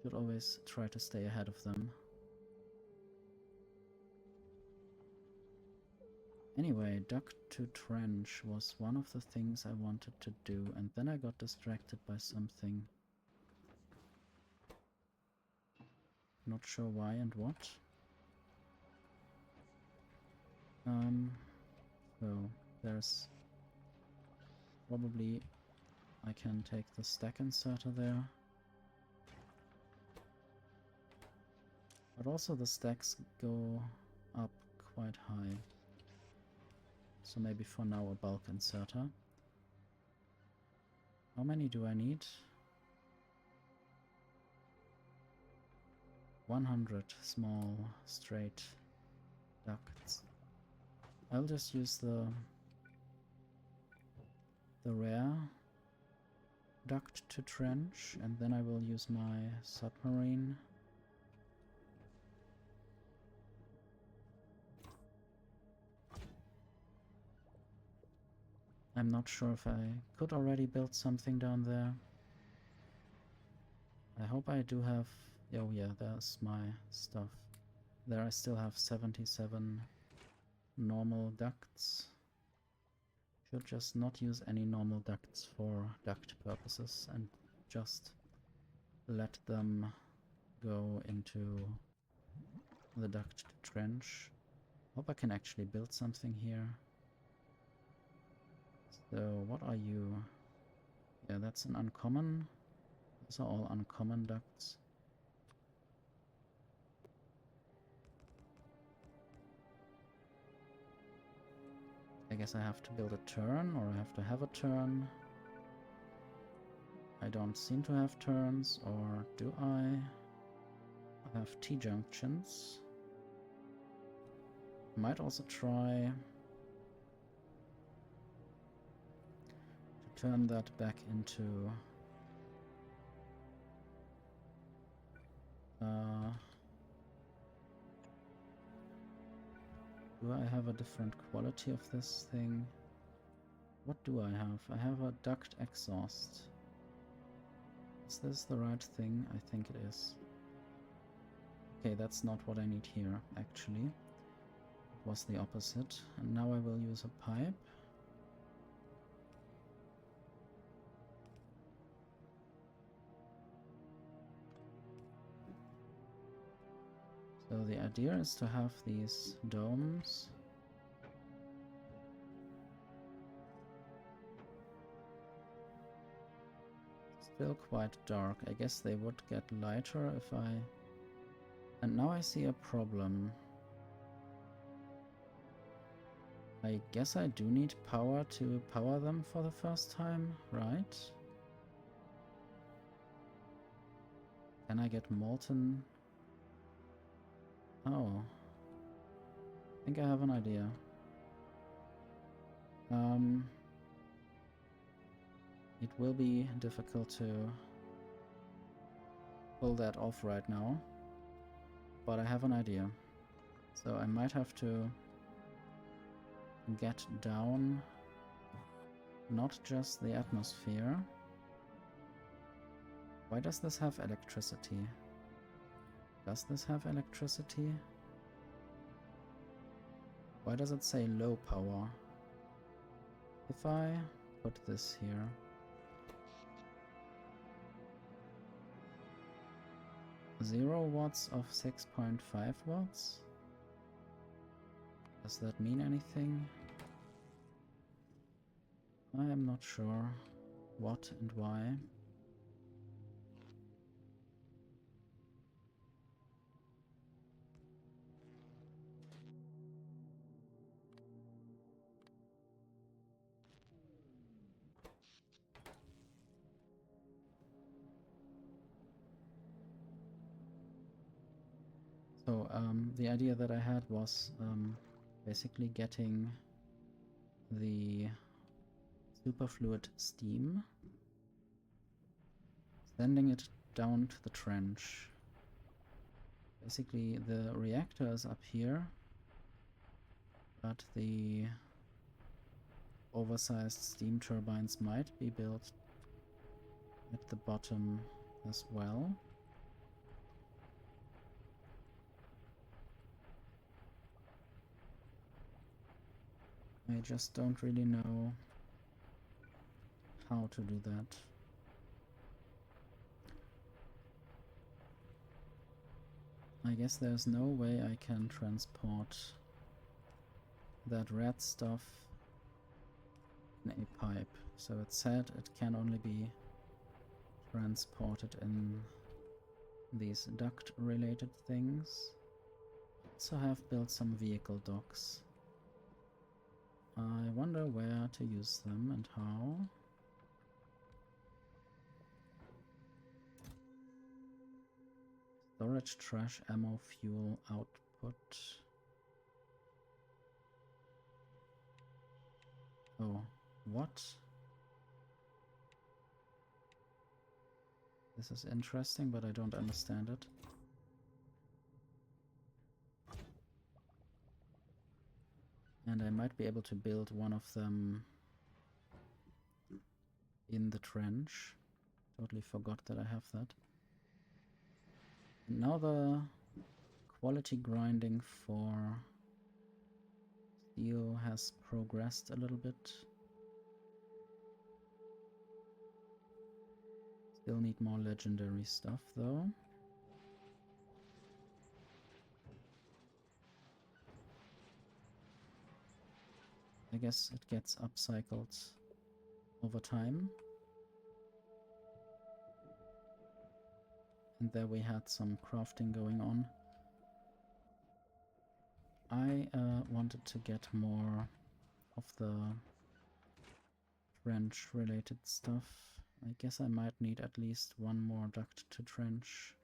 Should always try to stay ahead of them. Anyway, Duct to Trench was one of the things I wanted to do, and then I got distracted by something. Not sure why and what. So there's probably I can take the stack inserter there. But also the stacks go up quite high. So maybe for now a bulk inserter. How many do I need? 100 small straight ducts. I'll just use the rare duct to trench, and then I will use my submarine. I'm not sure if I could already build something down there. I hope I do have... Oh yeah, there's my stuff. There I still have 77 normal ducts. Should just not use any normal ducts for duct purposes and just let them go into the duct trench. Hope I can actually build something here. So, what are you? Yeah, that's an uncommon. Those are all uncommon ducts. I guess I have to build a turn, or I have to have a turn. I don't seem to have turns, or do I? I have T-junctions. Might also try to turn that back into do I have a different quality of this thing? What do I have? I have a duct exhaust. Is this the right thing? I think it is. Okay, that's not what I need here, actually. It was the opposite. And now I will use a pipe. So the idea is to have these domes. Still quite dark. I guess they would get lighter if I... And now I see a problem. I guess I do need power to power them for the first time, right? Can I get molten... Oh. I think I have an idea. It will be difficult to pull that off right now, but I have an idea. So I might have to get down not just the atmosphere. Why does this have electricity? Does this have electricity? Why does it say low power? If I put this here. Zero watts of 6.5 watts? Does that mean anything? I am not sure what and why. So the idea that I had was basically getting the superfluid steam, sending it down to the trench. Basically the reactor is up here, but the oversized steam turbines might be built at the bottom as well. I just don't really know how to do that. I guess there's no way I can transport that red stuff in a pipe. So it said it can only be transported in these duct related things. So I have built some vehicle docks. I wonder where to use them and how. Storage, trash, ammo, fuel, output. Oh, what? This is interesting, but I don't understand it. And I might be able to build one of them in the trench. Totally forgot that I have that. And now the quality grinding for steel has progressed a little bit. Still need more legendary stuff though. I guess it gets upcycled over time. And there we had some crafting going on. I wanted to get more of the trench related stuff. I guess I might need at least one more duct to trench.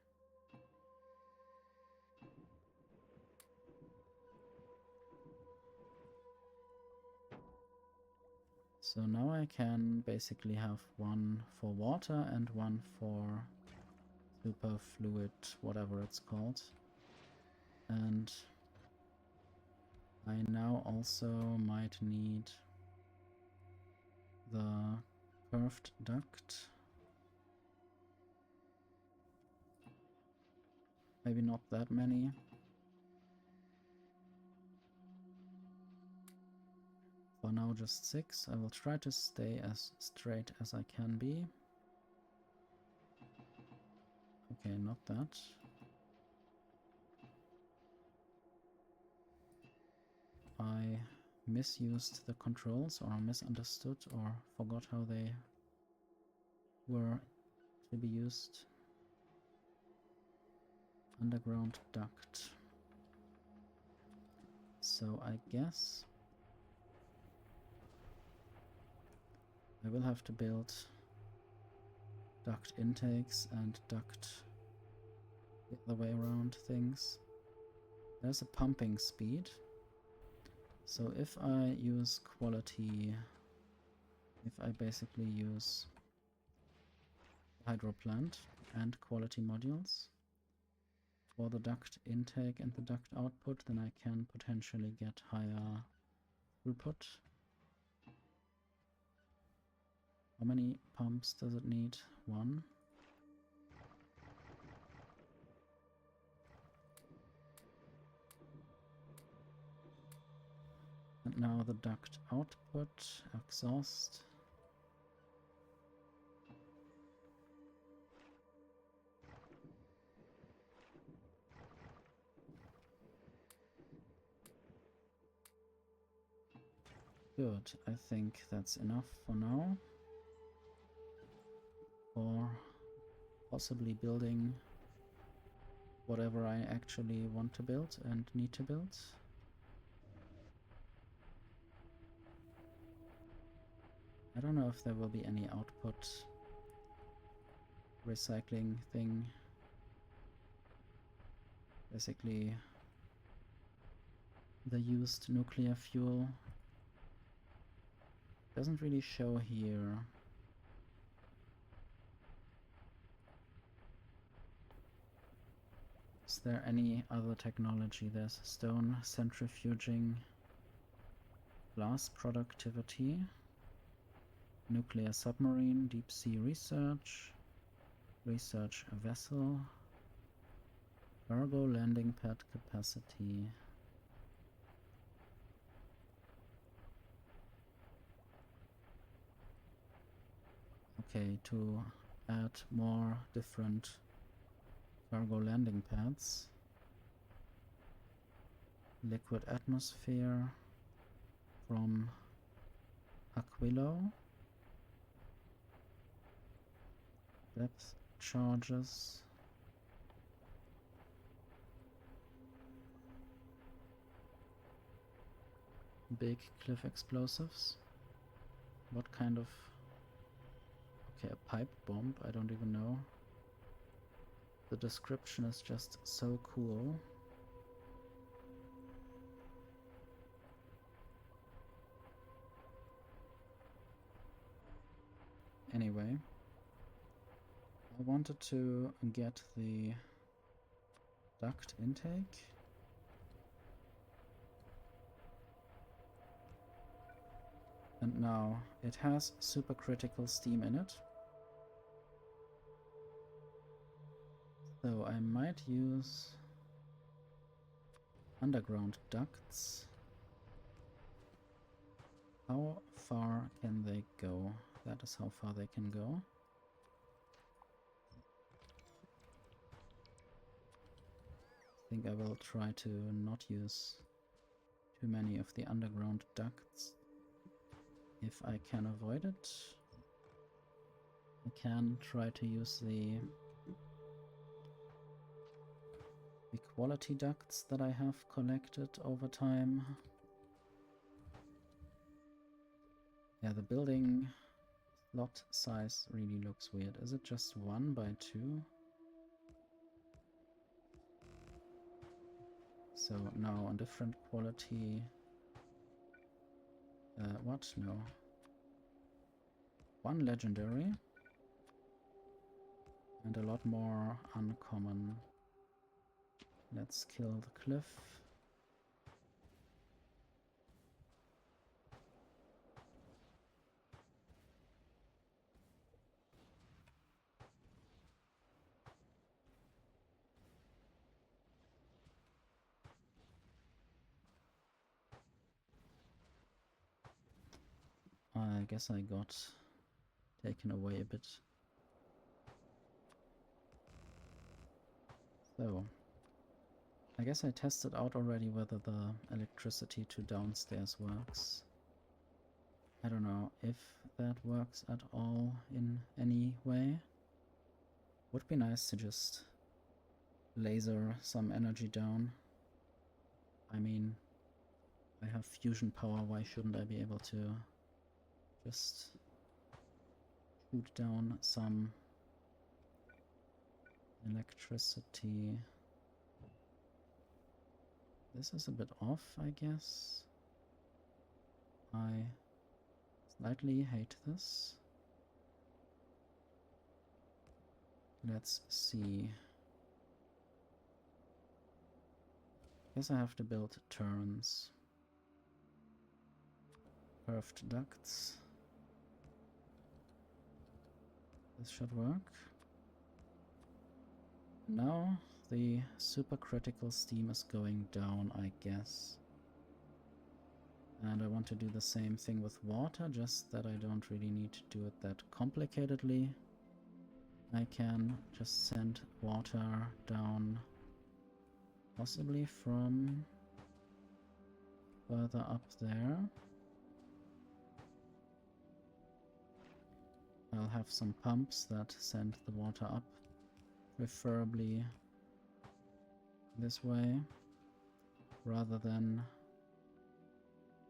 So now I can basically have one for water and one for superfluid, whatever it's called. And I now also might need the curved duct. Maybe not that many. For now just 6. I will try to stay as straight as I can be. Okay, not that. I misused the controls or misunderstood or forgot how they were to be used. Underground duct. So I guess I will have to build duct intakes and duct the other way around things. There's a pumping speed. So if I use quality, if I basically use hydro plant and quality modules for the duct intake and the duct output, then I can potentially get higher throughput. How many pumps does it need? 1. And now the duct output, exhaust. Good, I think that's enough for now. Or possibly building whatever I actually want to build and need to build. I don't know if there will be any output recycling thing. Basically, the used nuclear fuel doesn't really show here. Is there any other technology? There's stone centrifuging, glass productivity, nuclear submarine, deep sea research, research vessel, cargo landing pad capacity. Okay, to add more different cargo landing pads. Liquid atmosphere from Aquilo. Depth charges. Big cliff explosives. What kind of... Okay, a pipe bomb, I don't even know. The description is just so cool. Anyway, I wanted to get the duct intake. And now it has supercritical steam in it. So I might use underground ducts. How far can they go? That is how far they can go. I think I will try to not use too many of the underground ducts if I can avoid it. I can try to use the quality ducts that I have collected over time. Yeah, the building lot size really looks weird. Is it just 1 by 2? So now on different quality... what? No. 1 legendary. And a lot more uncommon. Let's kill the cliff. I guess I got taken away a bit. So, I guess I tested out already whether the electricity to downstairs works. I don't know if that works at all in any way. Would be nice to just laser some energy down. I mean, I have fusion power, why shouldn't I be able to just shoot down some electricity? This is a bit off, I guess. I slightly hate this. Let's see. Guess I have to build turns. Curved ducts. This should work. Now the supercritical steam is going down, I guess. And I want to do the same thing with water, just that I don't really need to do it that complicatedly. I can just send water down, possibly from further up there. I'll have some pumps that send the water up, preferably this way, rather than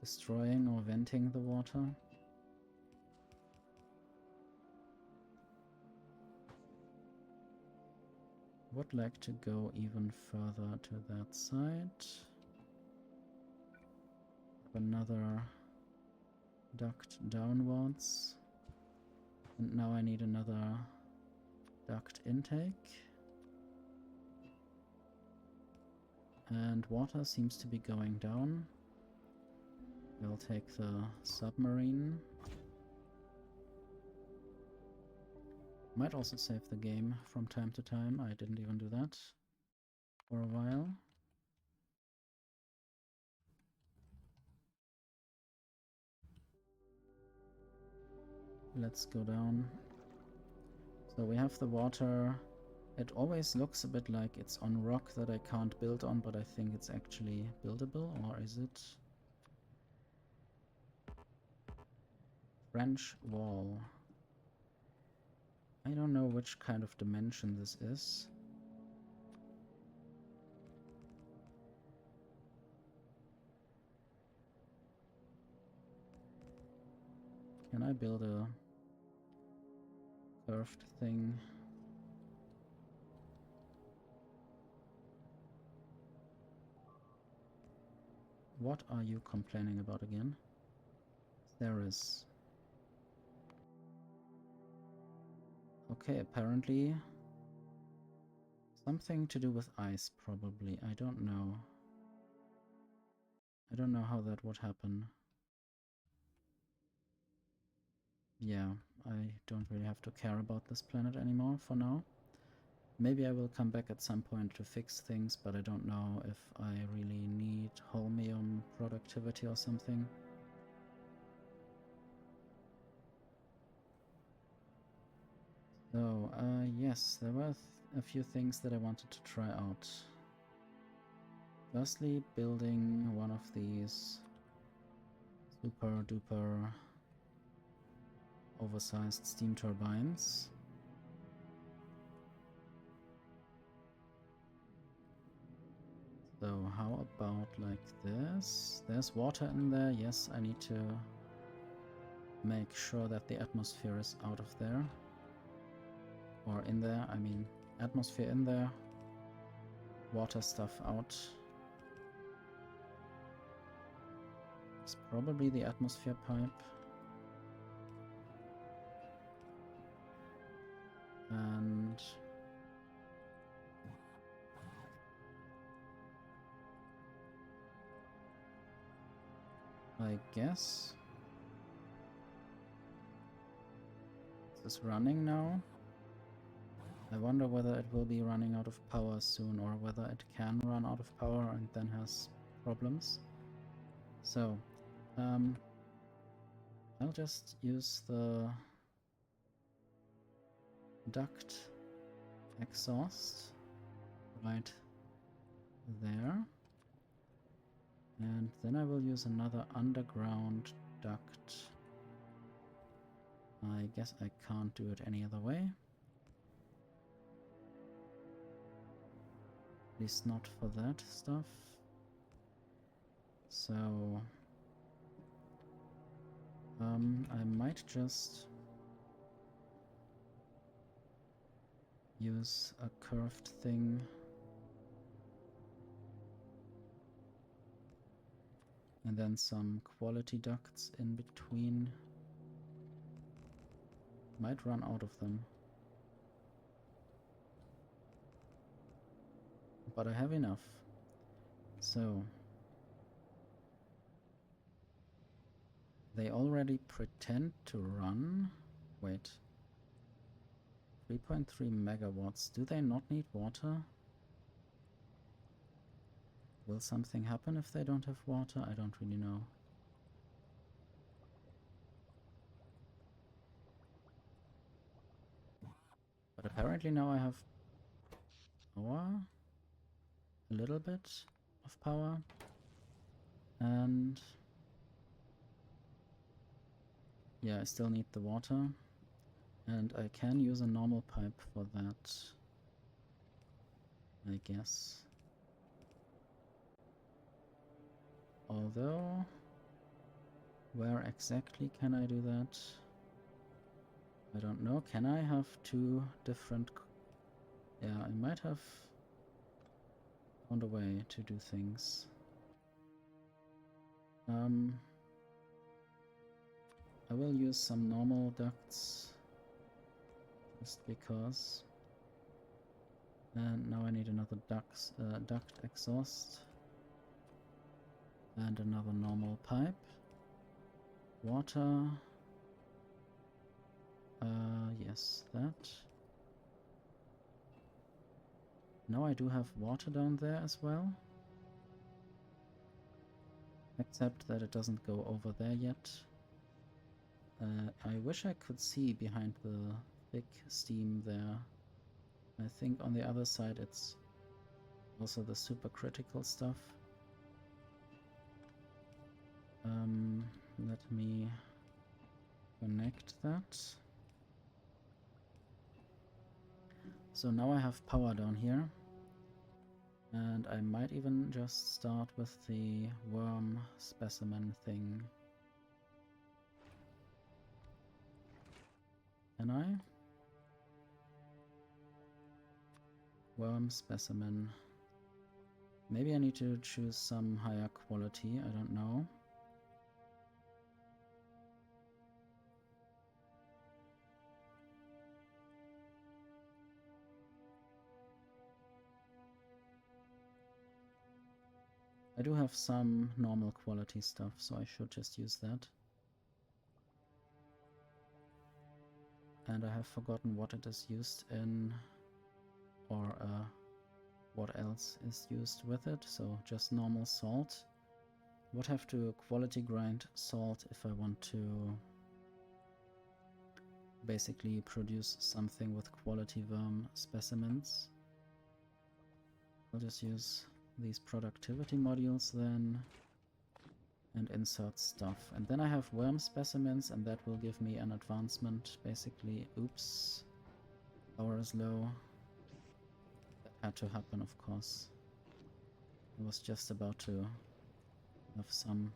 destroying or venting the water. Would like to go even further to that side. Another duct downwards. And now I need another duct intake. And water seems to be going down. We'll take the submarine. Might also save the game from time to time. I didn't even do that for a while. Let's go down. So we have the water. It always looks a bit like it's on rock that I can't build on, but I think it's actually buildable, or is it? French wall. I don't know which kind of dimension this is. Can I build a curved thing? What are you complaining about again? Cerys. Okay, apparently something to do with ice, probably. I don't know. I don't know how that would happen. Yeah, I don't really have to care about this planet anymore for now. Maybe I will come back at some point to fix things, but I don't know if I really need holmium productivity or something. So, yes, there were a few things that I wanted to try out. Firstly, building one of these super duper oversized steam turbines. So how about like this? There's water in there. Yes, I need to make sure that the atmosphere is out of there. Or in there, I mean atmosphere in there, water stuff out. It's probably the atmosphere pipe. And I guess this is running now. I wonder whether it will be running out of power soon, or whether it can run out of power and then has problems. So, I'll just use the duct exhaust right there. And then I will use another underground duct. I guess I can't do it any other way. At least not for that stuff. So I might just use a curved thing. And then some quality ducts in between. Might run out of them. But I have enough. So they already pretend to run. Wait. 3.3 megawatts. Do they not need water? Will something happen if they don't have water? I don't really know. But apparently now I have power. A little bit of power. And yeah, I still need the water. And I can use a normal pipe for that, I guess. Although, where exactly can I do that? I don't know. Can I have two different... Yeah, I might have found a way to do things. I will use some normal ducts, just because. And now I need another duct exhaust. And another normal pipe. Water. Yes, that. Now I do have water down there as well. Except that it doesn't go over there yet. I wish I could see behind the thick steam there. I think on the other side it's also the supercritical stuff. Let me connect that. So now I have power down here. And I might even just start with the worm specimen thing. Can I? Worm specimen. Maybe I need to choose some higher quality, I don't know. I do have some normal quality stuff, so I should just use that. And I have forgotten what it is used in, or what else is used with it, so just normal salt. Would have to quality grind salt if I want to basically produce something with quality worm specimens. I'll just use these productivity modules then and insert stuff. And then I have worm specimens, and that will give me an advancement basically. Oops, power is low. That had to happen, of course. I was just about to have some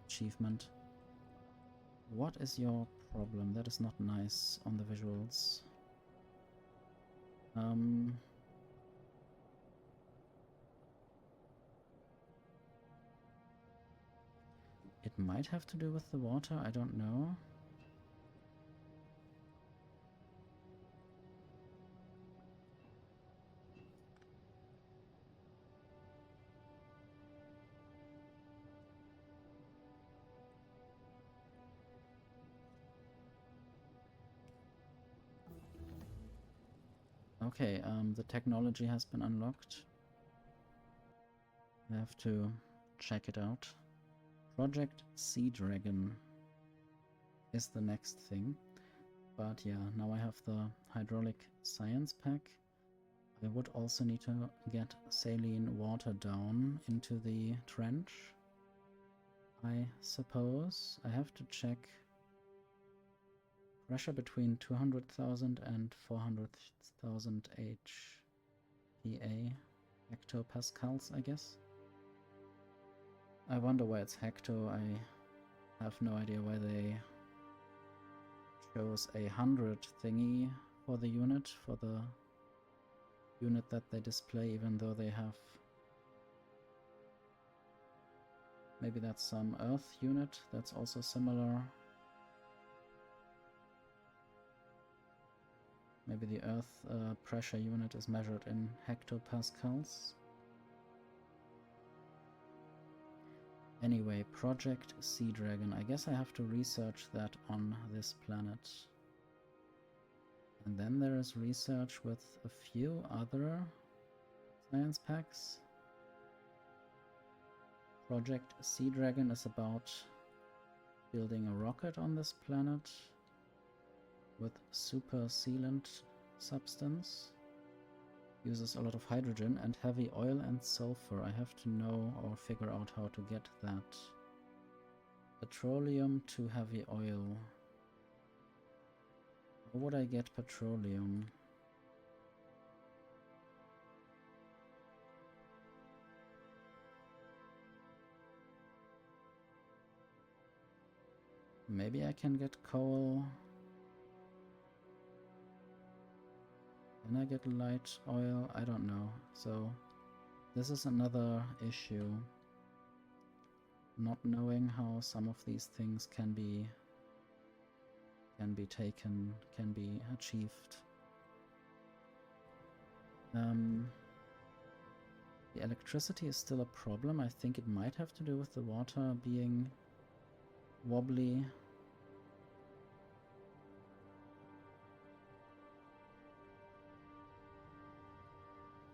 achievement. What is your problem? That is not nice on the visuals. It might have to do with the water, I don't know. Okay, the technology has been unlocked. I have to check it out. Project Sea Dragon is the next thing. But yeah, now I have the hydraulic science pack. I would also need to get saline water down into the trench, I suppose. I have to check pressure between 200,000 and 400,000 HPA, hectopascals, I guess. I wonder why it's hecto. I have no idea why they chose 100 thingy for the unit, that they display, even though they have... Maybe that's some Earth unit that's also similar. Maybe the Earth pressure unit is measured in hectopascals. Anyway, Project Sea Dragon. I guess I have to research that on this planet. And then there is research with a few other science packs. Project Sea Dragon is about building a rocket on this planet with super sealant substance. Uses a lot of hydrogen and heavy oil and sulfur. I have to know or figure out how to get that. Petroleum to heavy oil. Or would I get petroleum? Maybe I can get coal. Can I get light oil? I don't know. So this is another issue. Not knowing how some of these things can be taken, can be achieved. The electricity is still a problem. I think it might have to do with the water being wobbly.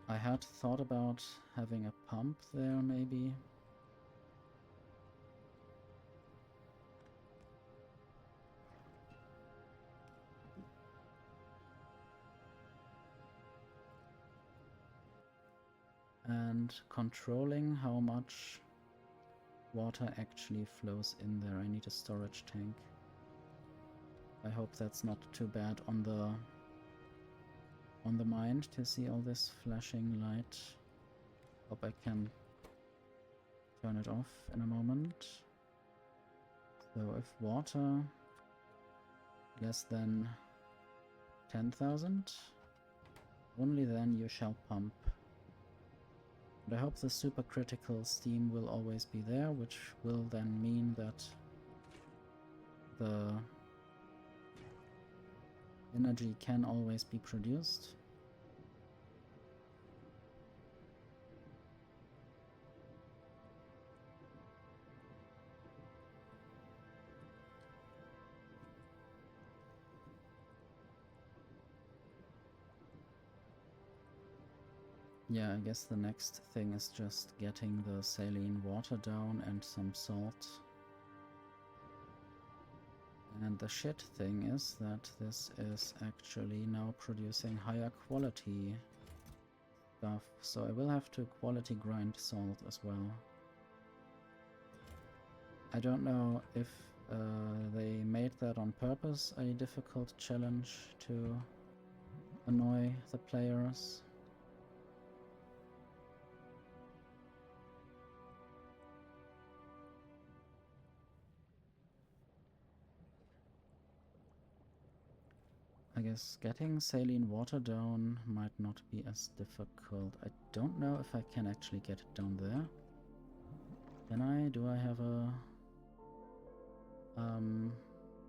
I had thought about having a pump there, maybe. And controlling how much water actually flows in there. I need a storage tank. I hope that's not too bad on the mind to see all this flashing light. Hope I can turn it off in a moment. So if water less than 10,000, only then you shall pump. And I hope the supercritical steam will always be there, which will then mean that the energy can always be produced. Yeah, I guess the next thing is just getting the saline water down and some salt. And the shit thing is that this is actually now producing higher quality stuff, so I will have to quality grind salt as well. I don't know if they made that on purpose, a difficult challenge to annoy the players. I guess getting saline water down might not be as difficult. I don't know if I can actually get it down there. Can I? Do I have a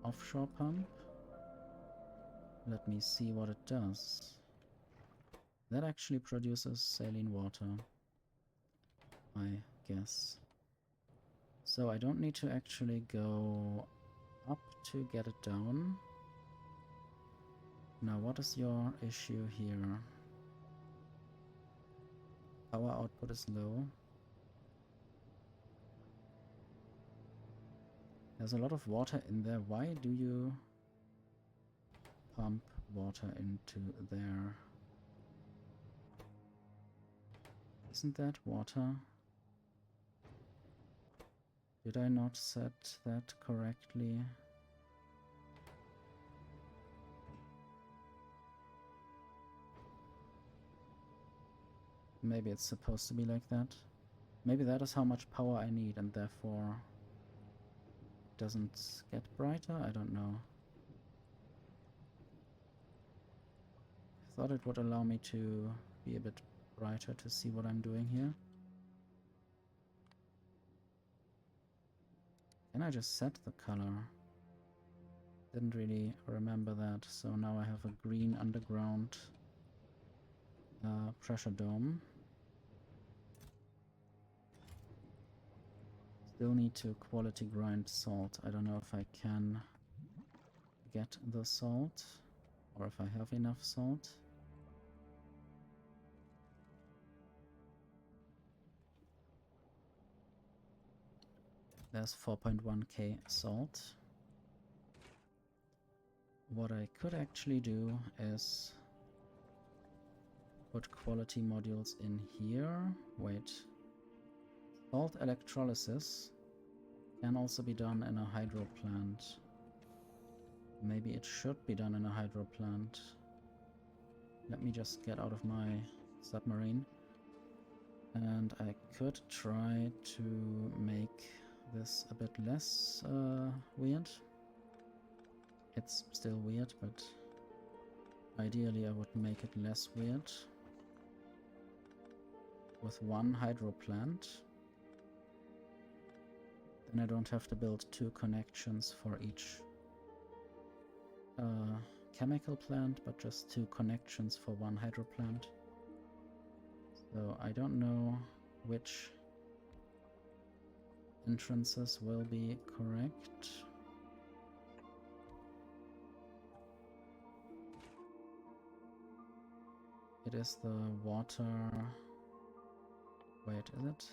offshore pump? Let me see what it does. That actually produces saline water, I guess. So I don't need to actually go up to get it down. Now, what is your issue here? Power output is low. There's a lot of water in there. Why do you pump water into there? Isn't that water? Did I not set that correctly? Maybe it's supposed to be like that. Maybe that is how much power I need and therefore it doesn't get brighter? I don't know. I thought it would allow me to be a bit brighter to see what I'm doing here. Can I just set the color? Didn't really remember that, so now I have a green underground pressure dome. Still need to quality grind salt. I don't know if I can get the salt or if I have enough salt. There's 4.1k salt. What I could actually do is put quality modules in here. Wait. Salt electrolysis can also be done in a hydro plant. Maybe it should be done in a hydro plant. Let me just get out of my submarine. And I could try to make this a bit less weird. It's still weird, but ideally I would make it less weird. With one hydro plant. Then I don't have to build 2 connections for each chemical plant, but just 2 connections for one hydro plant. So I don't know which entrances will be correct. It is the water... Wait, is it?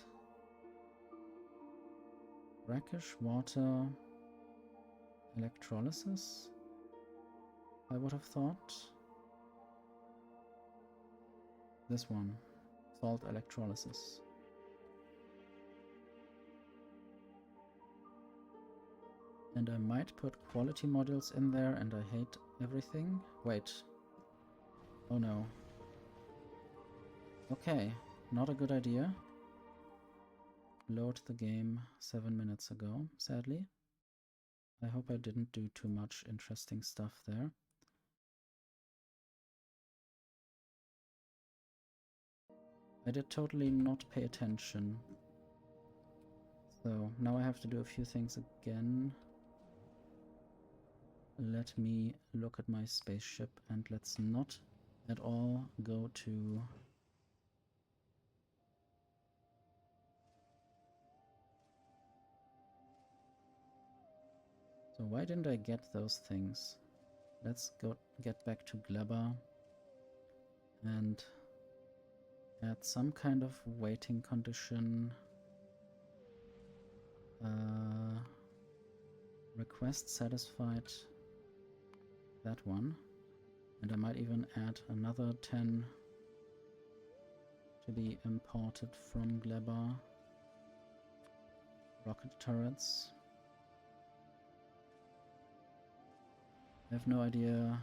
Brackish water electrolysis? I would have thought. This one. Salt electrolysis. And I might put quality modules in there, and I hate everything. Wait. Oh no. Okay, not a good idea. Load the game 7 minutes ago, sadly. I hope I didn't do too much interesting stuff there. I did totally not pay attention. So now I have to do a few things again. Let me look at my spaceship, and let's not at all go to... So why didn't I get those things? Let's get back to Gleba and add some kind of waiting condition. Request satisfied. That one. And I might even add another 10 to be imported from Gleba. Rocket turrets. I have no idea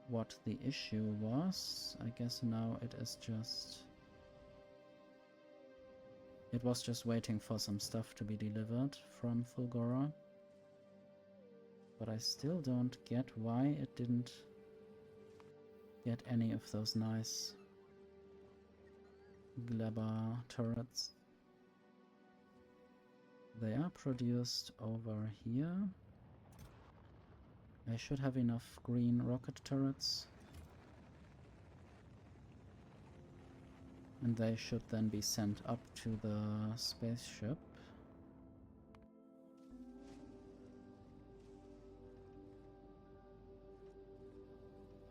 what the issue was. I guess now it is just... It was just waiting for some stuff to be delivered from Fulgora. But I still don't get why it didn't get any of those nice Gleba turrets. They are produced over here. I should have enough green rocket turrets. And they should then be sent up to the spaceship.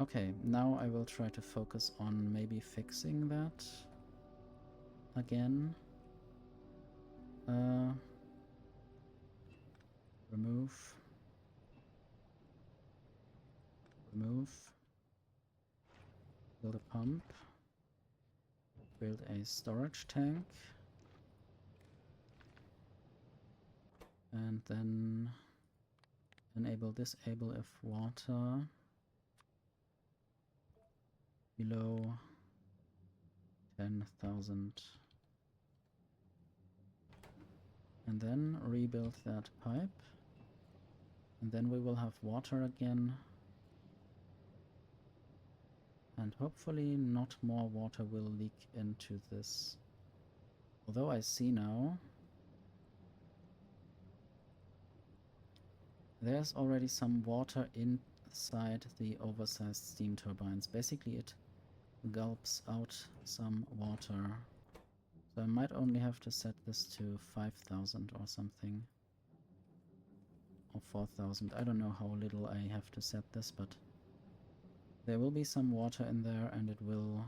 Okay, now I will try to focus on maybe fixing that again. Remove. Build a pump. Build a storage tank. And then enable disable if water below 10,000. And then rebuild that pipe. And then we will have water again. And hopefully not more water will leak into this. Although I see now there's already some water inside the oversized steam turbines. Basically it gulps out some water. So I might only have to set this to 5,000 or something. Or 4,000. I don't know how little I have to set this, but there will be some water in there, and it will,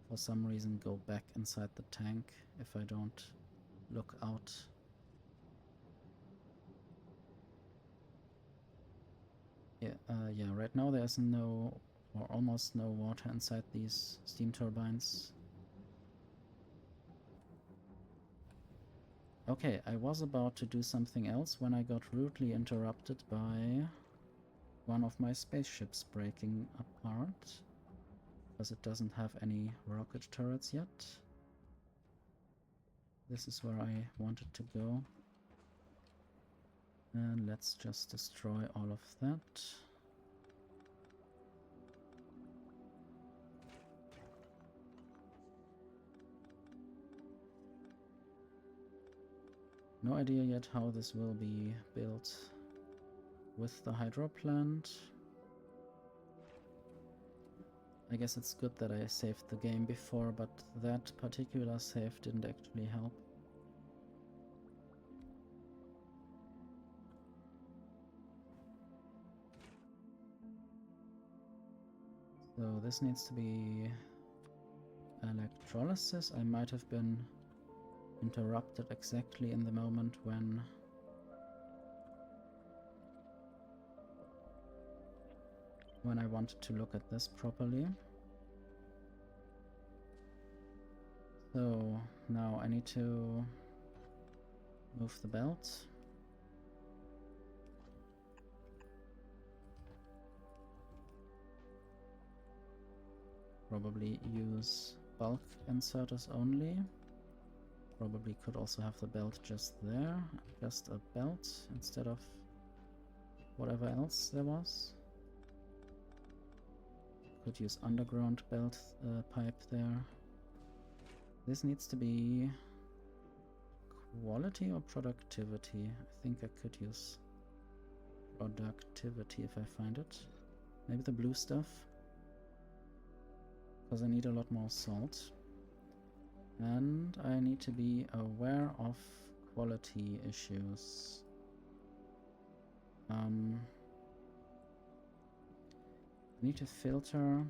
for some reason, go back inside the tank if I don't look out. Yeah, right now there's no, or almost no water inside these steam turbines. Okay, I was about to do something else when I got rudely interrupted by one of my spaceships breaking apart, because it doesn't have any rocket turrets yet. This is where I wanted to go. And let's just destroy all of that. No idea yet how this will be built with the hydro plant. I guess it's good that I saved the game before, but that particular save didn't actually help. So this needs to be electrolysis. I might have been interrupted exactly in the moment when I wanted to look at this properly. So now I need to move the belt. Probably use bulk inserters only. Probably could also have the belt just there, just a belt instead of whatever else there was. Could use underground belt pipe there. This needs to be quality or productivity. I think I could use productivity if I find it. Maybe the blue stuff, because I need a lot more salt. And I need to be aware of quality issues. I need to filter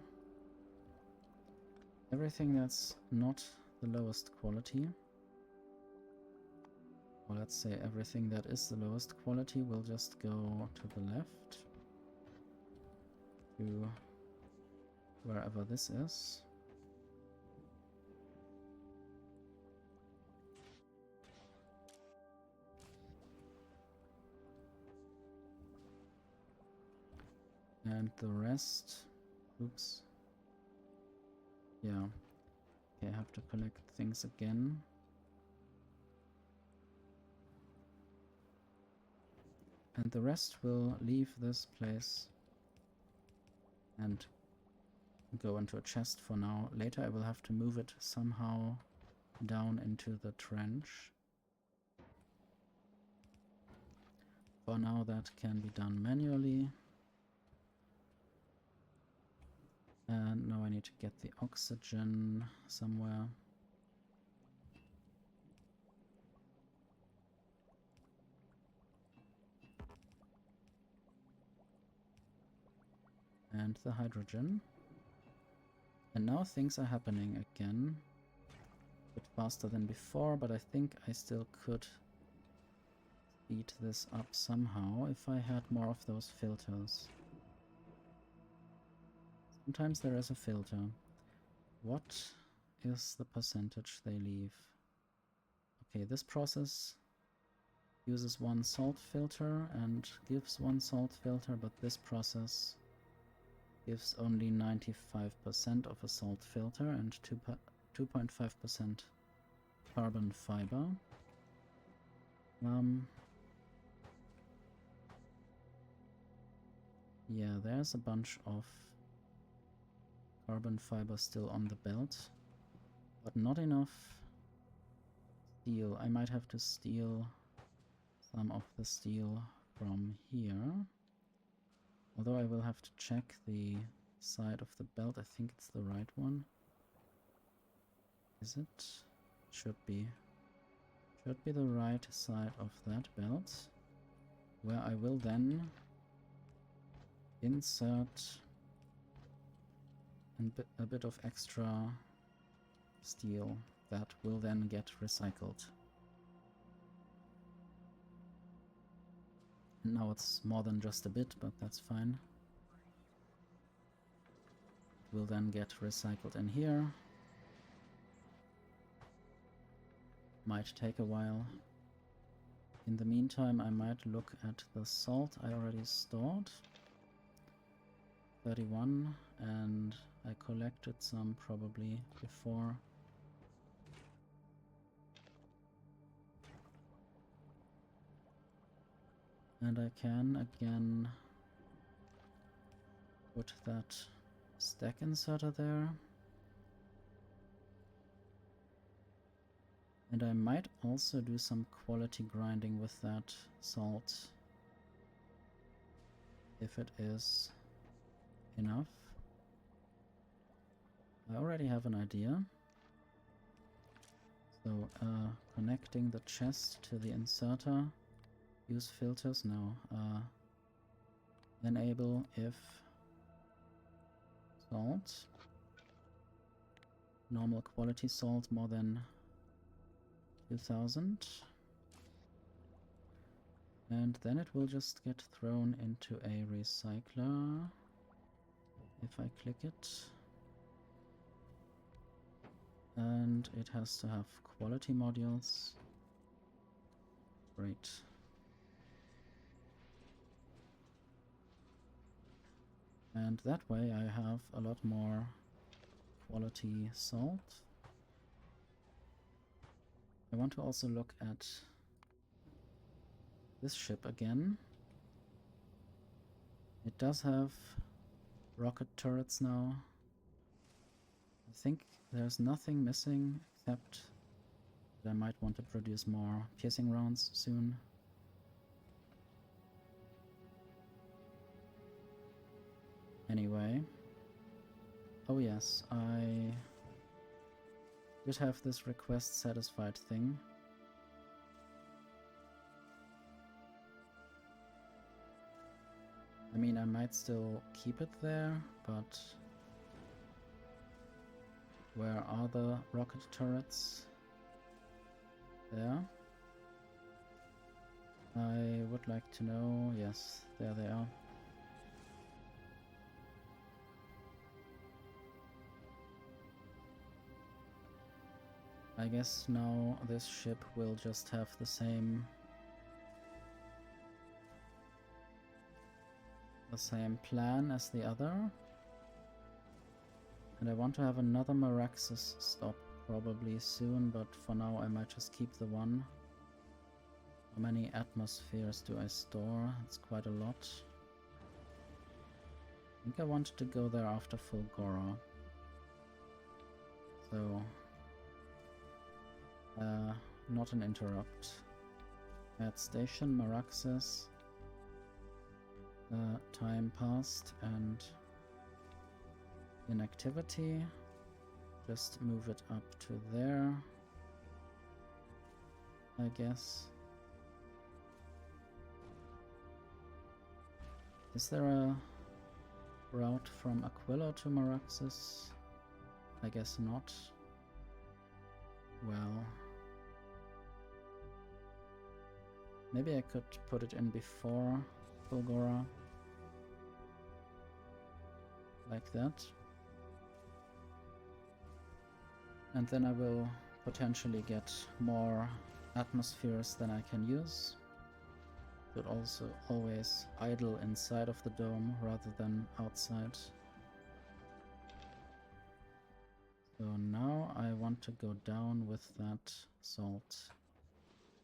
everything that's not the lowest quality. Or let's say everything that is the lowest quality will just go to the left. To wherever this is. And the rest, oops, yeah, okay, I have to collect things again. And the rest will leave this place and go into a chest for now. Later I will have to move it somehow down into the trench. For now that can be done manually. And now I need to get the oxygen somewhere. And the hydrogen. And now things are happening again. A bit faster than before, but I think I still could speed this up somehow if I had more of those filters. Sometimes there is a filter. What is the percentage they leave? Okay, this process uses one salt filter and gives one salt filter, but this process gives only 95% of a salt filter and 2.5% carbon fiber. Yeah, there's a bunch of carbon fiber still on the belt, but not enough steel. I might have to steal some of the steel from here. Although I will have to check the side of the belt. I think it's the right one. Is it? Should be. Should be the right side of that belt, where I will then insert a bit of extra steel that will then get recycled. And now it's more than just a bit, but that's fine. It will then get recycled in here. Might take a while. In the meantime, I might look at the salt I already stored. 31, and I collected some probably before. And I can again put that stack inserter there. And I might also do some quality grinding with that salt, if it is enough. I already have an idea. So, connecting the chest to the inserter. Use filters? No. Enable if salt. Normal quality salt more than 2000. And then it will just get thrown into a recycler. If I click it. And it has to have quality modules. Great. And that way I have a lot more quality salt. I want to also look at this ship again. It does have rocket turrets now. I think there's nothing missing except that I might want to produce more piercing rounds soon. Anyway. Oh yes, I did have this request satisfied thing. I mean, I might still keep it there, but where are the rocket turrets? There. I would like to know. Yes, there they are. I guess now this ship will just have the same plan as the other. And I want to have another Maraxsis stop probably soon, but for now I might just keep the one. How many atmospheres do I store? It's quite a lot. I think I wanted to go there after Fulgora. So not an interrupt. Add station, Maraxsis. Time passed and inactivity. Just move it up to there, I guess. Is there a route from Aquila to Maraxsis? I guess not. Well, maybe I could put it in before Fulgora. Like that. And then I will potentially get more atmospheres than I can use. But also always idle inside of the dome rather than outside. So now I want to go down with that salt.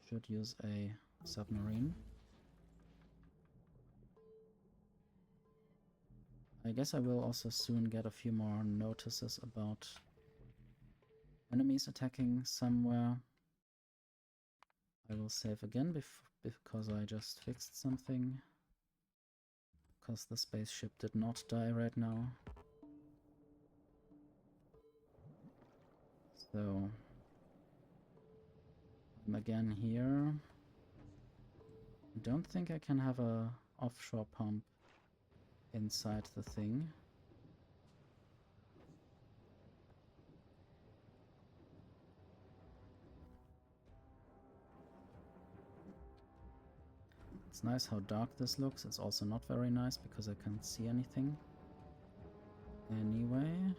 Should use a submarine. I guess I will also soon get a few more notices about enemies attacking somewhere. I will save again because I just fixed something. Because the spaceship did not die right now. So I'm again here. I don't think I can have a offshore pump inside the thing. It's nice how dark this looks. It's also not very nice because I can't see anything. Anyway,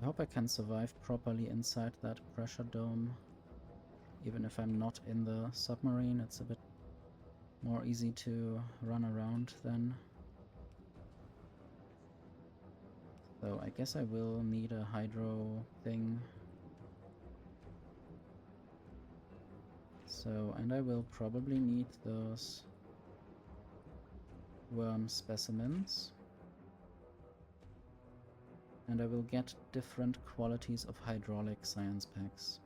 I hope I can survive properly inside that pressure dome. Even if I'm not in the submarine, it's a bit more easy to run around then. So I guess I will need a hydro thing. So, and I will probably need those worm specimens. And I will get different qualities of hydraulic science packs.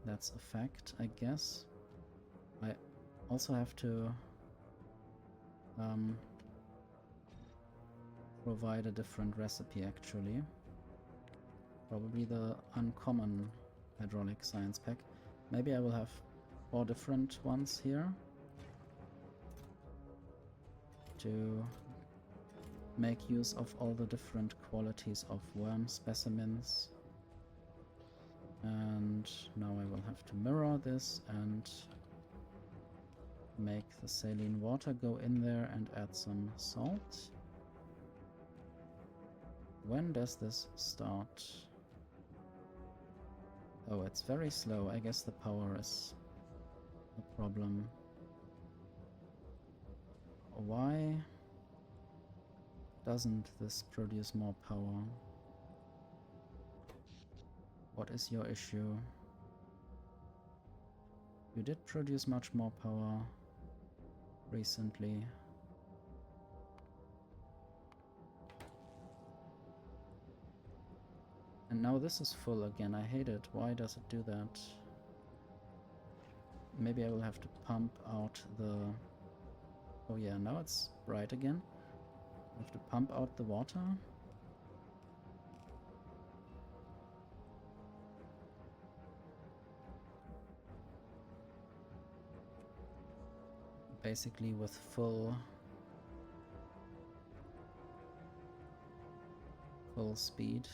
That's a fact, I guess. I also have to provide a different recipe, actually. Probably the uncommon hydraulic science pack. Maybe I will have 4 different ones here to make use of all the different qualities of worm specimens. And now I will have to mirror this and make the saline water go in there and add some salt. When does this start? Oh, it's very slow. I guess the power is a problem. Why doesn't this produce more power? What is your issue? You did produce much more power recently. And now this is full again. I hate it. Why does it do that? Maybe I will have to pump out the... Oh yeah, now it's bright again. I have to pump out the water. Basically with full speed.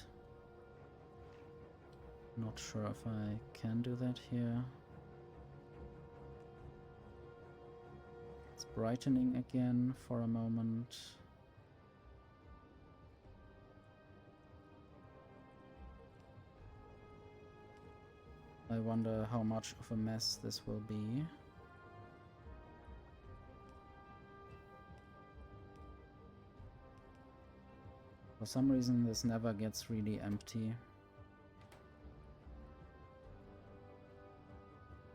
Not sure if I can do that here. It's brightening again for a moment. I wonder how much of a mess this will be. For some reason this never gets really empty.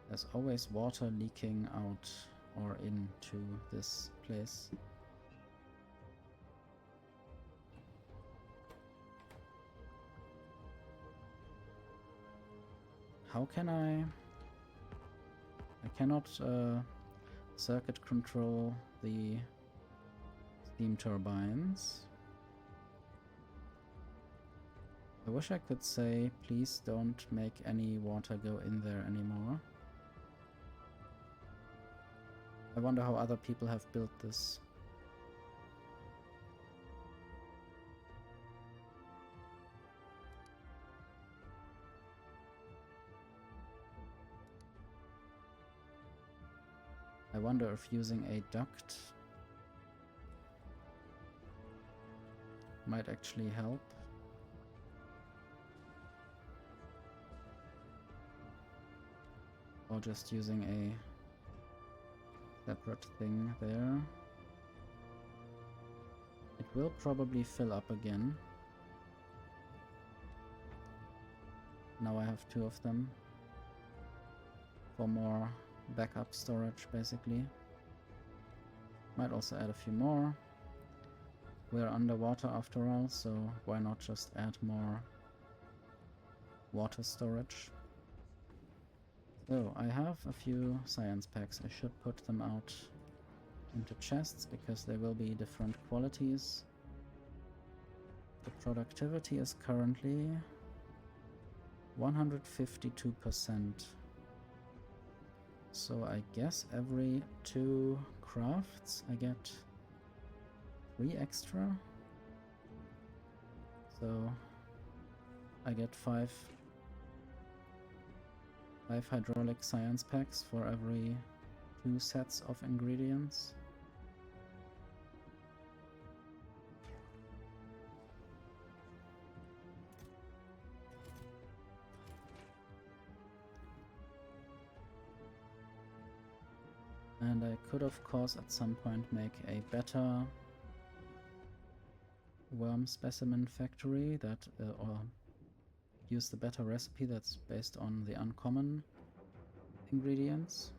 There's always water leaking out or into this place. How can I cannot circuit control the steam turbines. I wish I could say, please don't make any water go in there anymore. I wonder how other people have built this. I wonder if using a duct might actually help. Or just using a separate thing there. It will probably fill up again. Now I have 2 of them. For more backup storage, basically. Might also add a few more. We're underwater after all, so why not just add more water storage? So, I have a few science packs. I should put them out into chests, because they will be different qualities. The productivity is currently 152%. So I guess every 2 crafts I get 3 extra. So I get 5 hydraulic science packs for every 2 sets of ingredients. And I could of course at some point make a better worm specimen factory that or use the better recipe that's based on the uncommon ingredients.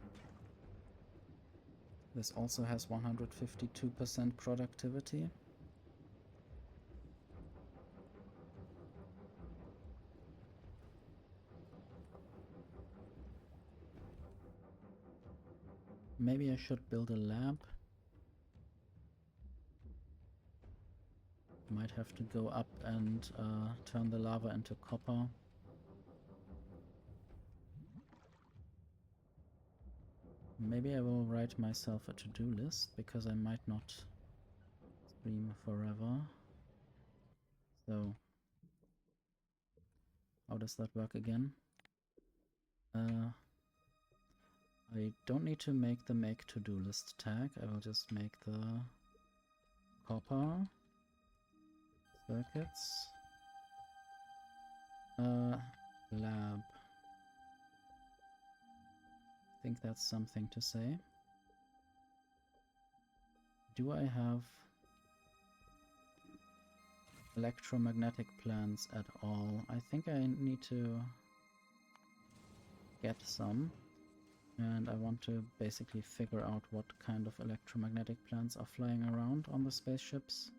This also has 152% productivity. Maybe I should build a lab. Might have to go up and turn the lava into copper. Maybe I will write myself a to-do list, because I might not stream forever. So, how does that work again? I don't need to make the make to-do list tag. I will just make the copper circuits lab. I think that's something to say. Do I have electromagnetic plants at all? I think I need to get some. And I want to basically figure out what kind of electromagnetic plants are flying around on the spaceships.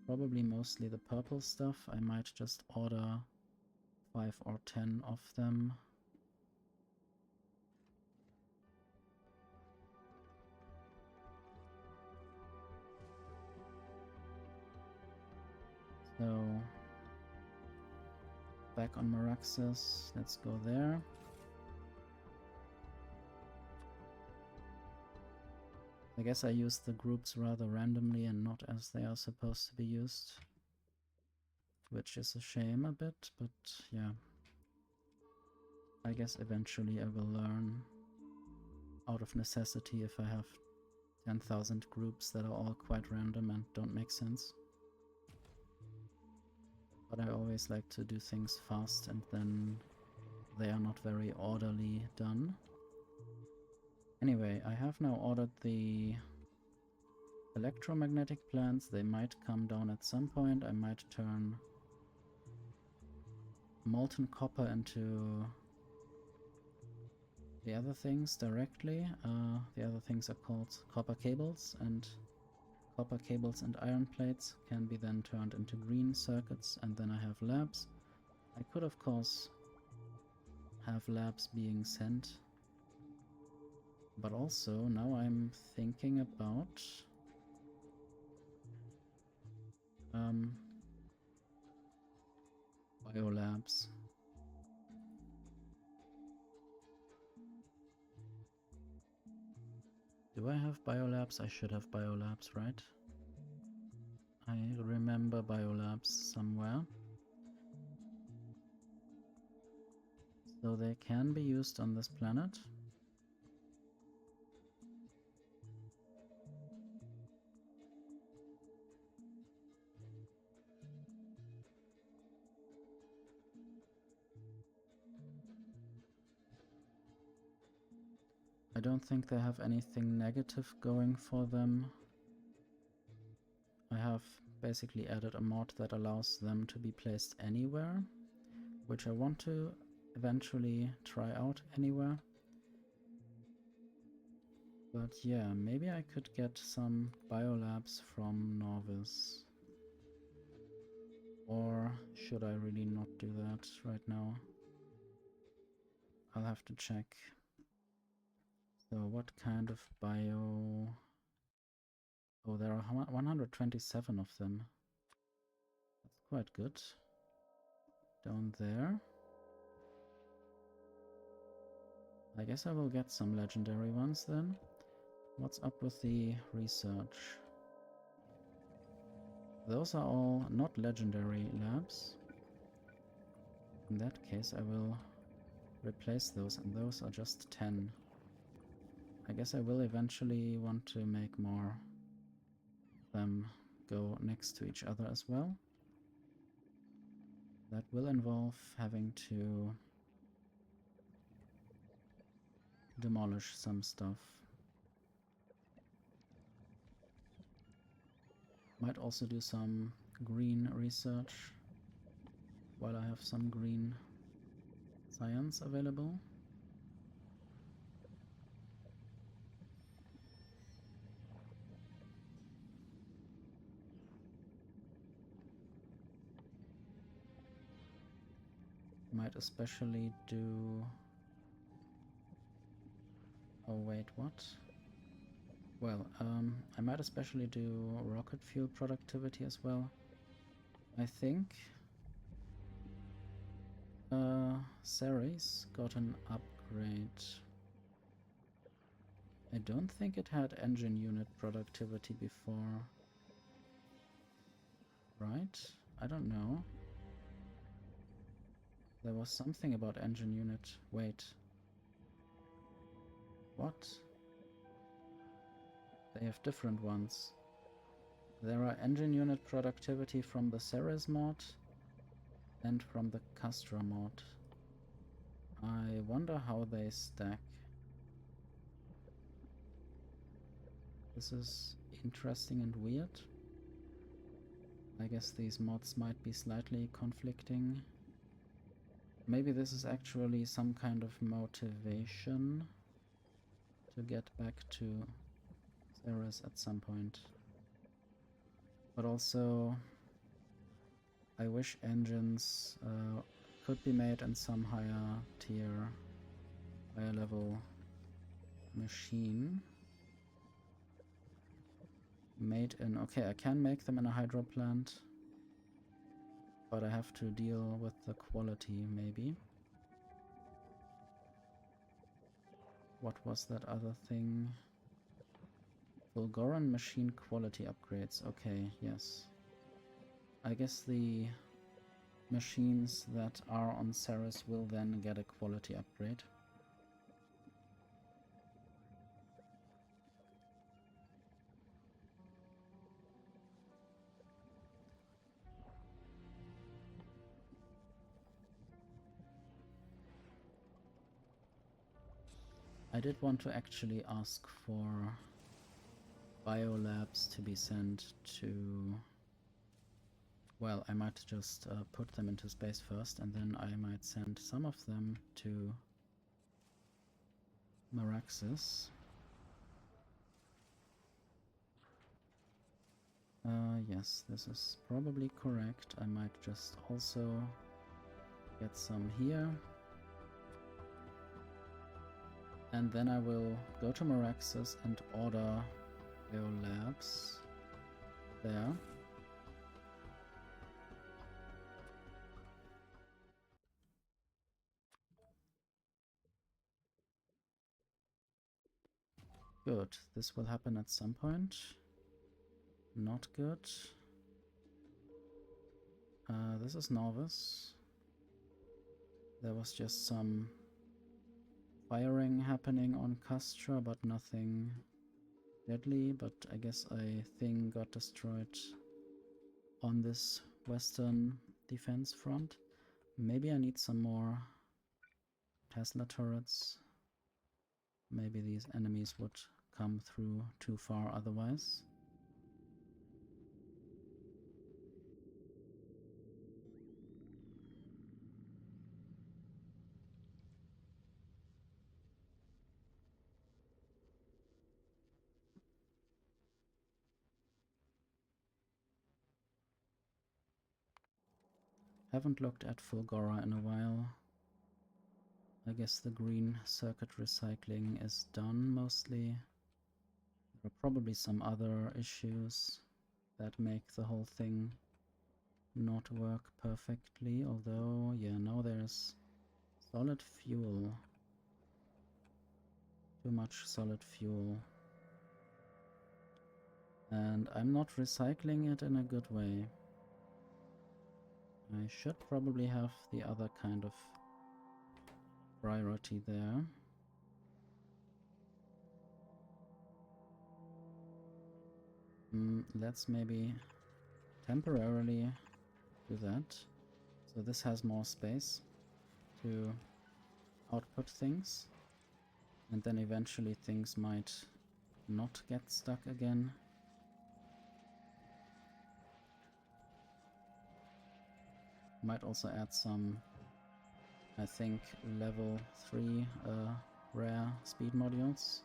Probably mostly the purple stuff. I might just order 5 or 10 of them. So, back on Maraxsis, let's go there. I guess I use the groups rather randomly and not as they are supposed to be used. Which is a shame a bit, but yeah. I guess eventually I will learn out of necessity if I have 10,000 groups that are all quite random and don't make sense. But I always like to do things fast and then they are not very orderly done. Anyway, I have now ordered the electromagnetic plants. They might come down at some point. I might turn molten copper into the other things directly. The other things are called copper cables, and copper cables and iron plates can be then turned into green circuits, and then I have labs. I could of course have labs being sent, but also now I'm thinking about biolabs. Do I have biolabs? I should have biolabs, right? I remember biolabs somewhere. So they can be used on this planet. I don't think they have anything negative going for them. I have basically added a mod that allows them to be placed anywhere, which I want to eventually try out anywhere. But yeah, maybe I could get some biolabs from Norvis. Or should I really not do that right now? I'll have to check. So what kind of bio... Oh, there are 127 of them. That's quite good. Down there. I guess I will get some legendary ones then. What's up with the research? Those are all not legendary labs. In that case, I will replace those, and those are just 10. I guess I will eventually want to make more of them go next to each other as well. That will involve having to demolish some stuff. Might also do some green research while I have some green science available. Might especially do... Oh wait, what? Well, I might especially do rocket fuel productivity as well. I think Cerys got an upgrade. I don't think it had engine unit productivity before. Right? I don't know. There was something about engine unit. Wait. What? They have different ones. There are engine unit productivity from the Cerys mod and from the Castra mod. I wonder how they stack. This is interesting and weird. I guess these mods might be slightly conflicting. Maybe this is actually some kind of motivation to get back to Cerys at some point. But also, I wish engines could be made in some higher tier, higher level machine. Made in... Okay, I can make them in a hydro plant, but I have to deal with the quality, maybe. What was that other thing? Bulgarian machine quality upgrades. Okay, yes. I guess the machines that are on Cerys will then get a quality upgrade. I did want to actually ask for biolabs to be sent to... Well, I might just put them into space first, and then I might send some of them to Maraxsis. Yes, this is probably correct. I might just also get some here. And then I will go to Maraxsis and order biolabs there. Good. This will happen at some point. Not good. This is Novice. There was just some firing happening on Castra, but nothing deadly. But I guess a thing got destroyed on this western defense front. Maybe I need some more Tesla turrets. Maybe these enemies would come through too far otherwise. Haven't looked at Fulgora in a while. I guess the green circuit recycling is done mostly. There are probably some other issues that make the whole thing not work perfectly, although, yeah, now there's solid fuel. Too much solid fuel. And I'm not recycling it in a good way. I should probably have the other kind of priority there. Let's maybe temporarily do that. So this has more space to output things. And then eventually things might not get stuck again. Might also add some, I think, level 3 rare speed modules.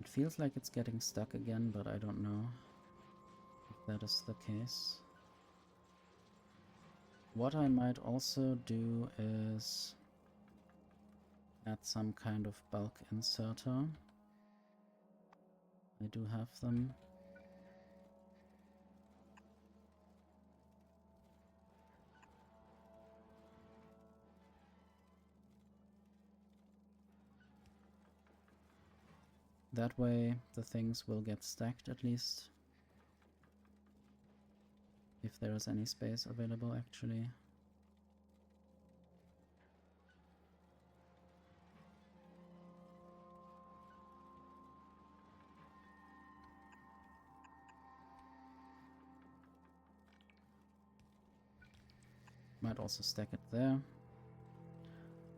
It feels like it's getting stuck again, but I don't know if that is the case. What I might also do is add some kind of bulk inserter. I do have them. That way the things will get stacked at least. If there is any space available actually. Might also stack it there.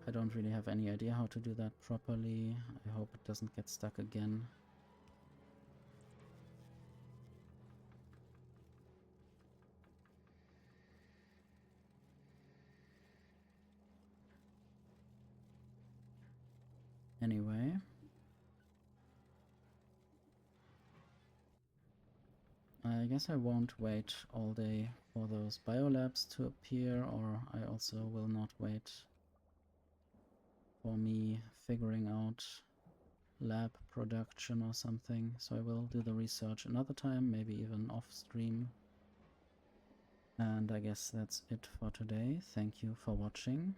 I don't really have any idea how to do that properly. I hope it doesn't get stuck again. Anyway. I guess I won't wait all day for those biolabs to appear, or I also will not wait for me figuring out lab production or something. So I will do the research another time, maybe even off stream. And I guess that's it for today. Thank you for watching.